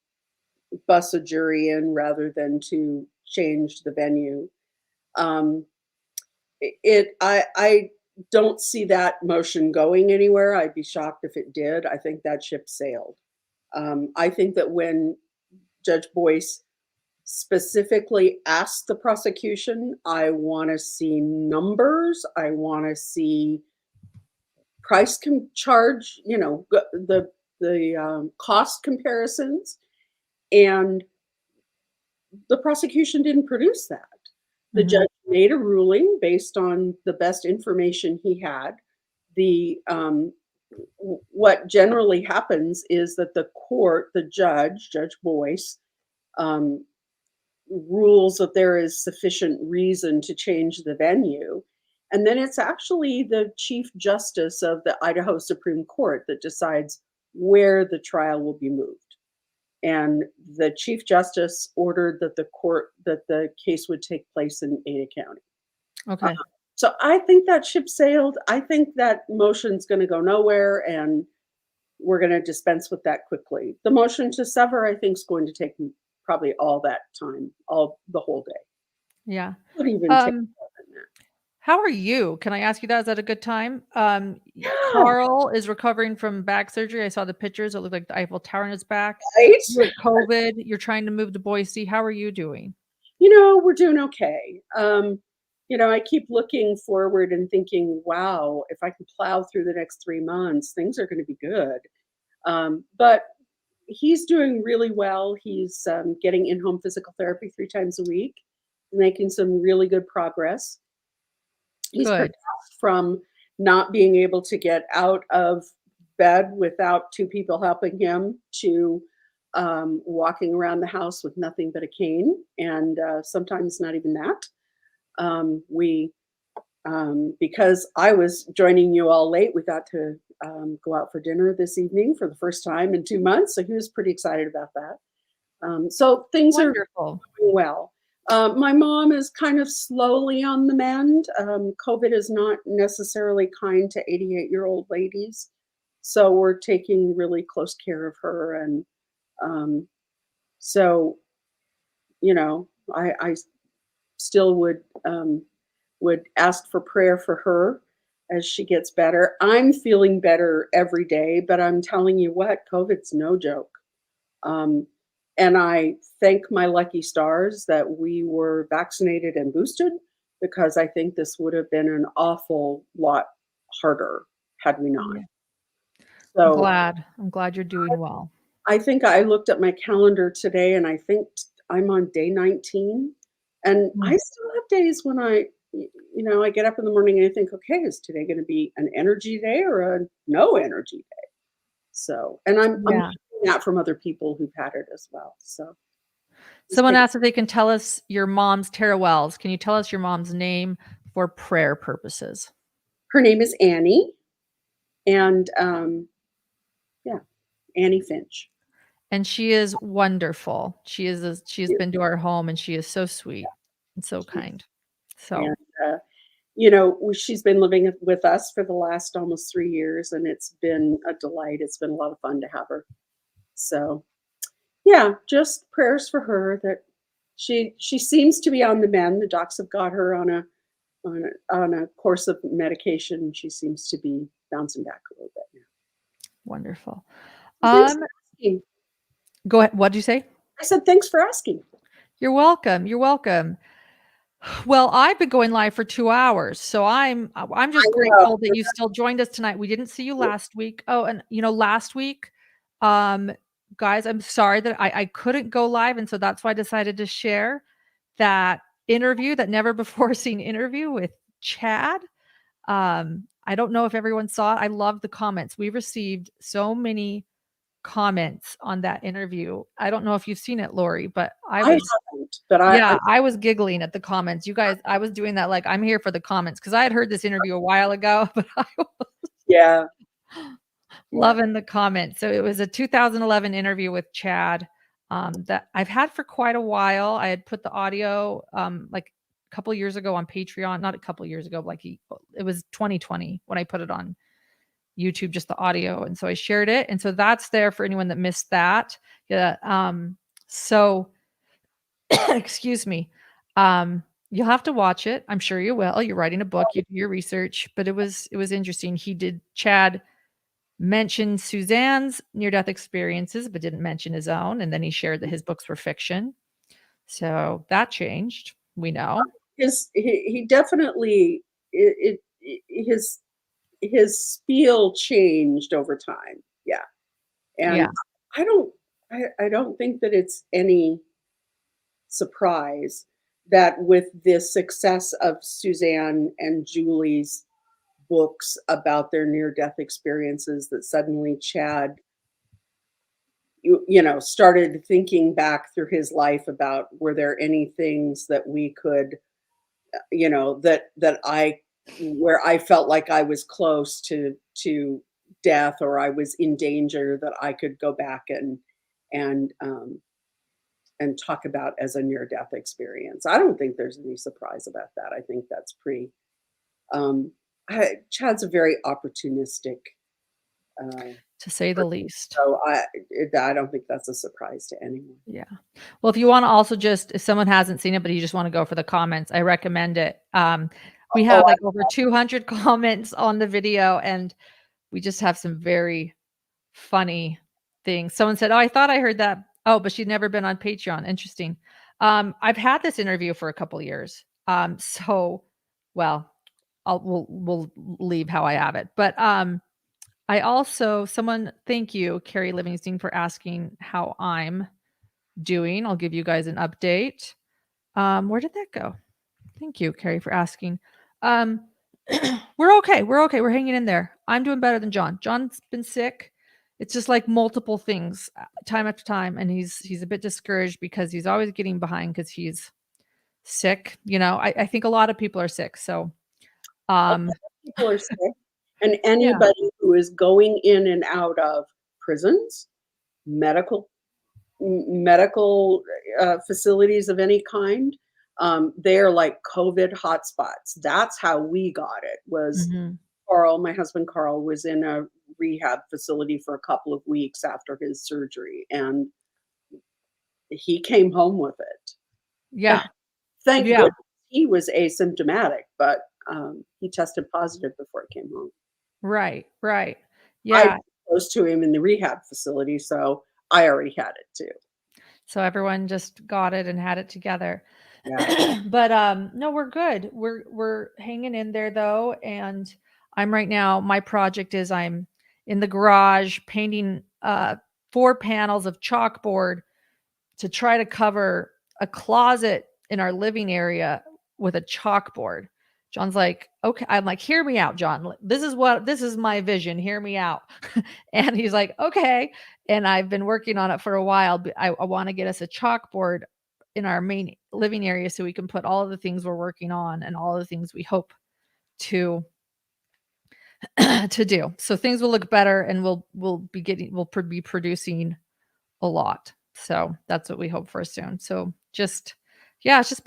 bus a jury in rather than to change the venue. I don't see that motion going anywhere. I'd be shocked if it did. I think that ship sailed. I think that when Judge Boyce specifically asked the prosecution, I want to see numbers. I want to see price charge, the cost comparisons, and the prosecution didn't produce that. The judge made a ruling based on the best information he had. What generally happens is that the court, Judge Boyce, rules that there is sufficient reason to change the venue. And then it's actually the Chief Justice of the Idaho Supreme Court that decides where the trial will be moved. And the Chief Justice ordered that the case would take place in Ada County. Okay. So I think that ship sailed. I think that motion's going to go nowhere, and we're going to dispense with that quickly. The motion to sever, I think, is going to take probably all that time, the whole day. Yeah. Could even take more than that. How are you? Can I ask you that? Is that a good time? Yeah. Carl is recovering from back surgery. I saw the pictures. It looked like the Eiffel Tower in his back. Right? You had COVID. You're trying to move to Boise. How are you doing? We're doing okay. I keep looking forward and thinking, wow, if I can plow through the next 3 months, things are going to be good. But he's doing really well. He's getting in-home physical therapy 3 times a week, making some really good progress. He's Good. progressed from not being able to get out of bed without 2 people helping him to walking around the house with nothing but a cane, and sometimes not even that. Because I was joining you all late, we got to go out for dinner this evening for the first time in 2 months, so he was pretty excited about that. So things are Wonderful. going well. My mom is kind of slowly on the mend. COVID is not necessarily kind to 88-year-old ladies, so we're taking really close care of her, and so I still would ask for prayer for her as she gets better. I'm feeling better every day, but I'm telling you what, COVID's no joke. And I thank my lucky stars that we were vaccinated and boosted, because I think this would have been an awful lot harder had we not. Yeah. So I'm glad you're doing well. I think I looked at my calendar today, and I think I'm on day 19. And I still have days when I get up in the morning and I think, okay, is today going to be an energy day or a no energy day? So, and I'm hearing that from other people who've had it as well. So, Someone asked if they can tell us your mom's Tara Wells. Can you tell us your mom's name for prayer purposes? Her name is Annie, and Annie Finch. And she is wonderful. She's been to our home, and she is so sweet and so kind. So, and she's been living with us for the last almost 3 years, and it's been a delight. It's been a lot of fun to have her. So, yeah, just prayers for her that she seems to be on the mend. The docs have got her on a course of medication. She seems to be bouncing back a little bit now. wonderful. Thanks for asking. Go ahead. What did you say? I said, thanks for asking. You're welcome. You're welcome. Well, I've been going live for 2 hours, so I'm just grateful that you still joined us tonight. We didn't see you last week. Oh, and last week, guys, I'm sorry that I couldn't go live, and so that's why I decided to share that interview, that never before seen interview with Chad. I don't know if everyone saw it. I love the comments. We received so many comments on that interview. I don't know if you've seen it, Lori, but I haven't, but I was giggling at the comments. You guys, I was doing that like I'm here for the comments, because I had heard this interview a while ago, but I was loving the comments. So it was a 2011 interview with Chad that I've had for quite a while. I had put the audio like a couple years ago on Patreon, not a couple years ago, but it was 2020 when I put it on YouTube, just the audio. And so I shared it. And so that's there for anyone that missed that. Yeah. So excuse me. You'll have to watch it. I'm sure you will. You're writing a book, you do your research, but it was interesting. Chad mentioned Suzanne's near-death experiences, but didn't mention his own. And then he shared that his books were fiction. So that changed. We know. He definitely, his spiel changed over time. Yeah. And I don't think that it's any surprise that with the success of Suzanne and Julie's books about their near-death experiences, that suddenly Chad started thinking back through his life about, were there any things that we could where I felt like I was close to death, or I was in danger, that I could go back and talk about as a near-death experience. I don't think there's any surprise about that. I think that's pretty Chad's a very opportunistic, to say the least. so I don't think that's a surprise to anyone. Yeah. Well, if you want to also just, if someone hasn't seen it, but you just want to go for the comments, I recommend it. We have like over 200 comments on the video, and we just have some very funny things. Someone said, "Oh, I thought I heard that. Oh, but she'd never been on Patreon." Interesting. I've had this interview for a couple years. So, well, we'll leave how I have it. But I also, thank you, Carrie Livingston, for asking how I'm doing. I'll give you guys an update. Where did that go? Thank you, Carrie, for asking. We're okay. We're hanging in there. I'm doing better than John. John's been sick. It's just like multiple things time after time. And he's a bit discouraged because he's always getting behind because he's sick. You know, I think a lot of people are sick. So people are sick. And anybody who is going in and out of prisons, medical facilities of any kind, they're like COVID hotspots. That's how we got it. Was Carl, my husband Carl, was in a rehab facility for a couple of weeks after his surgery, and he came home with it. Yeah. Thank goodness he was asymptomatic, but he tested positive before he came home. Right. Yeah. I was close to him in the rehab facility, so I already had it too. So everyone just got it and had it together. Yeah. But no, we're good. We're hanging in there though. And I'm right now, my project is I'm in the garage painting 4 panels of chalkboard to try to cover a closet in our living area with a chalkboard. John's like, okay. I'm like, hear me out, John. This is my vision. Hear me out. And he's like, okay. And I've been working on it for a while, but I want to get us a chalkboard in our main living area so we can put all of the things we're working on and all the things we hope to do. So things will look better, and we'll be producing a lot. So that's what we hope for soon. So it's just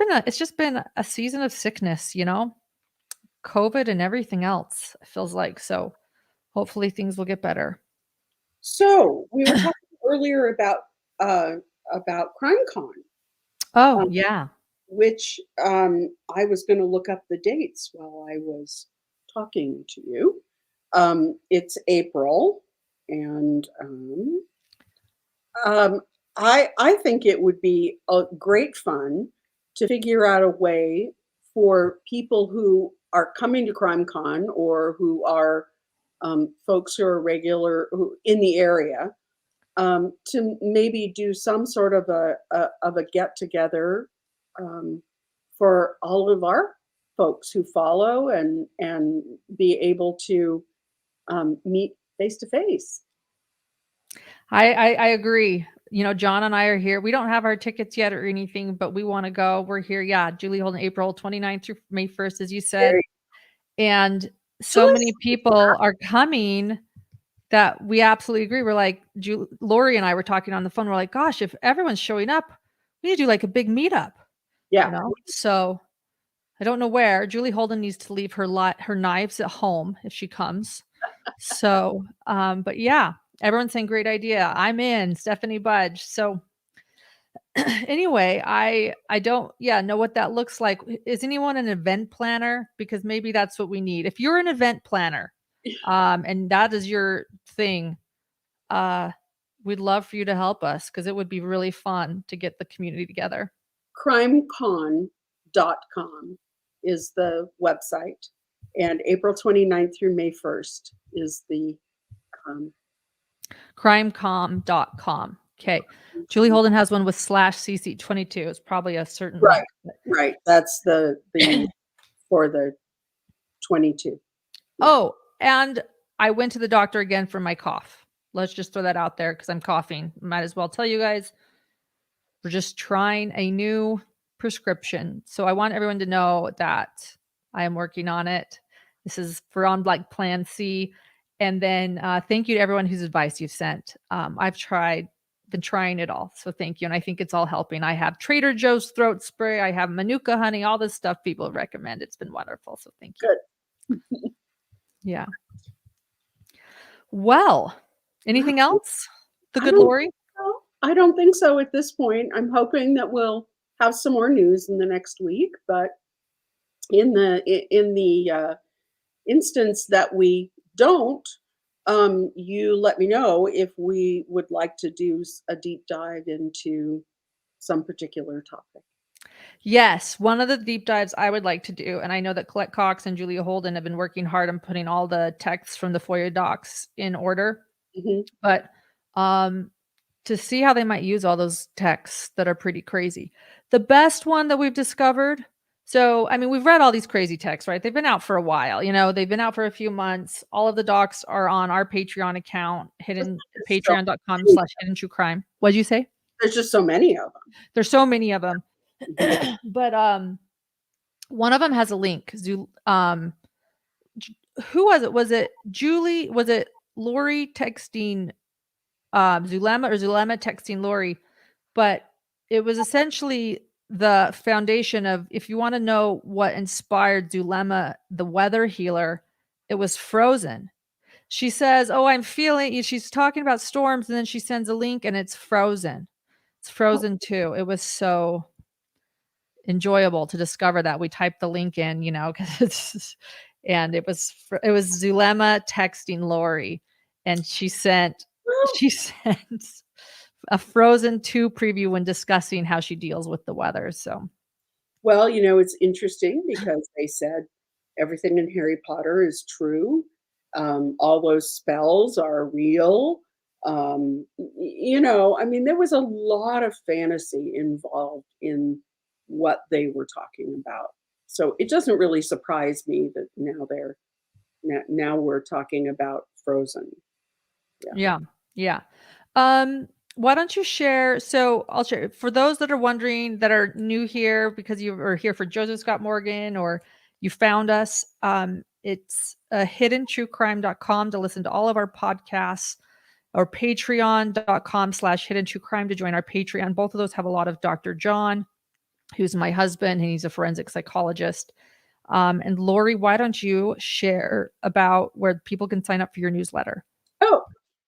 been a season of sickness, you know, COVID and everything else, it feels like. So hopefully things will get better. So we were talking earlier about CrimeCon. Oh, yeah. Which I was going to look up the dates while I was talking to you. It's April, and I think it would be a great fun to figure out a way for people who are coming to CrimeCon or who are folks who are in the area to maybe do some sort of a get together for all of our folks who follow and be able to meet face to face. I agree. You know, John and I are here. We don't have our tickets yet or anything, but we want to go. We're here. Yeah. Julie Holden, April 29th through May 1st, as you said. And so many people are coming that we absolutely agree. We're like, Lori and I were talking on the phone. We're like, gosh, if everyone's showing up, we need to do like a big meetup. Yeah. You know? So I don't know where. Julie Holden needs to leave her knives at home if she comes. So, but yeah, everyone's saying great idea. I'm in. Stephanie Budge. So anyway, I don't know what that looks like. Is anyone an event planner? Because maybe that's what we need. If you're an event planner, and that is your thing, we'd love for you to help us because it would be really fun to get the community together. CrimeCon.com is the website, and April 29th through May 1st is the crimecom.com. Okay. Julie Holden has one with /CC22. It's probably a certain right. Right. That's the for the 22. Oh, and I went to the doctor again for my cough. Let's just throw that out there because I'm coughing. Might as well tell you guys. We're just trying a new prescription. So I want everyone to know that I am working on it. This is on like plan C. And then thank you to everyone whose advice you've sent. I've been trying it all. So thank you. And I think it's all helping. I have Trader Joe's throat spray. I have Manuka honey, all this stuff people recommend. It's been wonderful. So thank you. Good. Yeah. Well, anything else? The good Lori? I don't think so at this point. I'm hoping that we'll have some more news in the next week, but in the instance that we don't, you let me know if we would like to do a deep dive into some particular topic. Yes, one of the deep dives I would like to do, and I know that Colette Cox and Julia Holden have been working hard on putting all the texts from the FOIA docs in order, but to see how they might use all those texts that are pretty crazy. The best one that we've discovered, so, I mean, we've read all these crazy texts, right? They've been out for a while, they've been out for a few months. All of the docs are on our Patreon account, patreon.com/hidden true crime. What'd you say? There's just so many of them. There's so many of them. But one of them has a link. Who was it? Was it Julie? Was it Lori texting Zulema, or Zulema texting Lori? But it was essentially the foundation of, if you want to know what inspired Zulema, the weather healer, it was Frozen. She says, "Oh, I'm feeling," she's talking about storms, and then she sends a link and it's Frozen. It's Frozen 2. It was so enjoyable to discover that. We typed the link in, and it was Zulema texting Lori, and she sent a Frozen 2 preview when discussing how she deals with the weather. So, well, it's interesting because they said everything in Harry Potter is true. All those spells are real. I mean, there was a lot of fantasy involved in what they were talking about. So it doesn't really surprise me that now we're talking about Frozen. Yeah. Why don't you share? So I'll share for those that are wondering, that are new here because you are here for Joseph Scott Morgan, or you found us. It's hiddentruecrime.com to listen to all of our podcasts, or patreon.com/hiddentruecrime to join our Patreon. Both of those have a lot of Dr. John, who's my husband, and he's a forensic psychologist. And Lori, why don't you share about where people can sign up for your newsletter? Oh,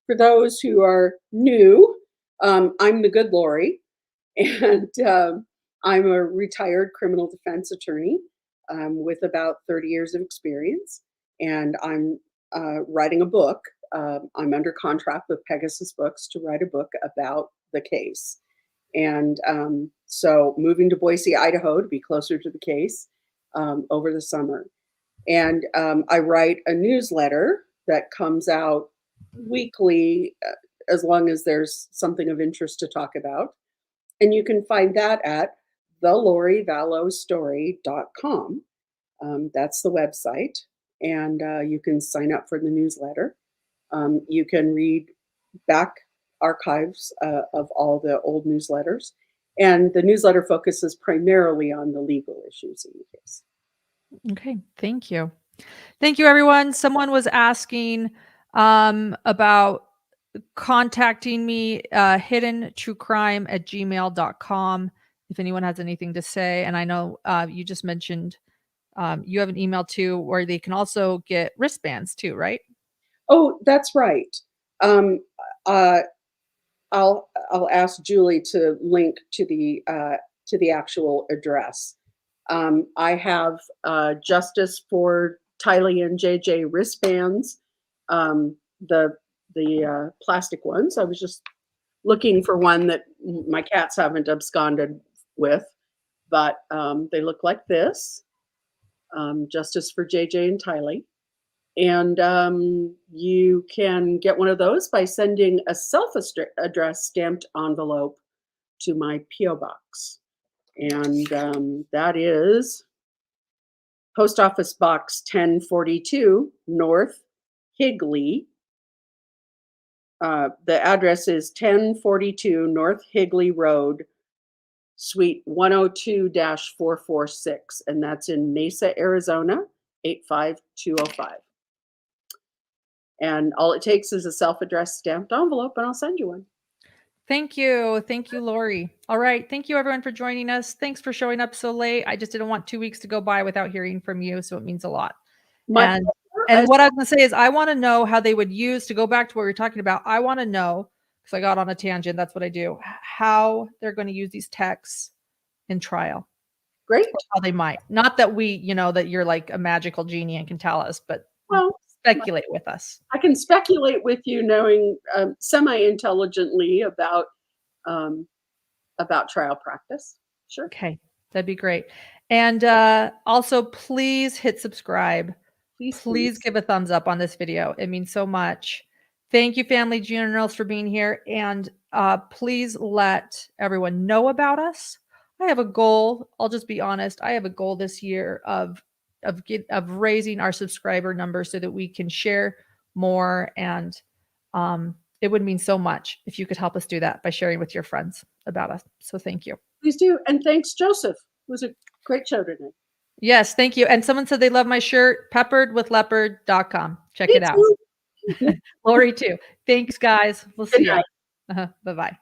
for those who are new, I'm the good Lori, and I'm a retired criminal defense attorney with about 30 years of experience, and I'm writing a book. I'm under contract with Pegasus Books to write a book about the case. And so moving to Boise, Idaho to be closer to the case over the summer. And I write a newsletter that comes out weekly, as long as there's something of interest to talk about. And you can find that at thelorivallostory.com. That's the website. And you can sign up for the newsletter. You can read back archives of all the old newsletters. And the newsletter focuses primarily on the legal issues in the case. Okay, thank you. Thank you, everyone. Someone was asking about contacting me, hiddentruecrime@gmail.com, if anyone has anything to say. And I know you just mentioned you have an email too, where they can also get wristbands too, right? Oh, that's right. I'll ask Julie to link to the actual address. I have Justice for Tylee and JJ wristbands, the plastic ones. I was just looking for one that my cats haven't absconded with, but they look like this. Justice for JJ and Tylee. And you can get one of those by sending a self-addressed stamped envelope to my P.O. box. And that is Post Office Box 1042, North Higley. The address is 1042 North Higley Road, Suite 102-446, and that's in Mesa, Arizona, 85205. And all it takes is a self-addressed stamped envelope, and I'll send you one. Thank you. Thank you, Lori. All right. Thank you, everyone, for joining us. Thanks for showing up so late. I just didn't want 2 weeks to go by without hearing from you, so it means a lot. And what I was going to say is I want to know how they would use, to go back to what we were talking about, I want to know, because I got on a tangent, that's what I do, how they're going to use these texts in trial. Great. Or how they might. Not that we, that you're like a magical genie and can tell us, but speculate with us. I can speculate with you knowing semi-intelligently about trial practice. Sure. Okay. That'd be great. And also, please hit subscribe. Please give a thumbs up on this video. It means so much. Thank you, Family Generals, for being here. And please let everyone know about us. I have a goal. I'll just be honest. I have a goal this year of raising our subscriber numbers so that we can share more. And it would mean so much if you could help us do that by sharing with your friends about us. So thank you. Please do. And thanks, Joseph. It was a great show today. Yes, thank you. And someone said they love my shirt, pepperedwithleopard.com. Check it out. Lori too. Thanks, guys. We'll see you. Bye-bye.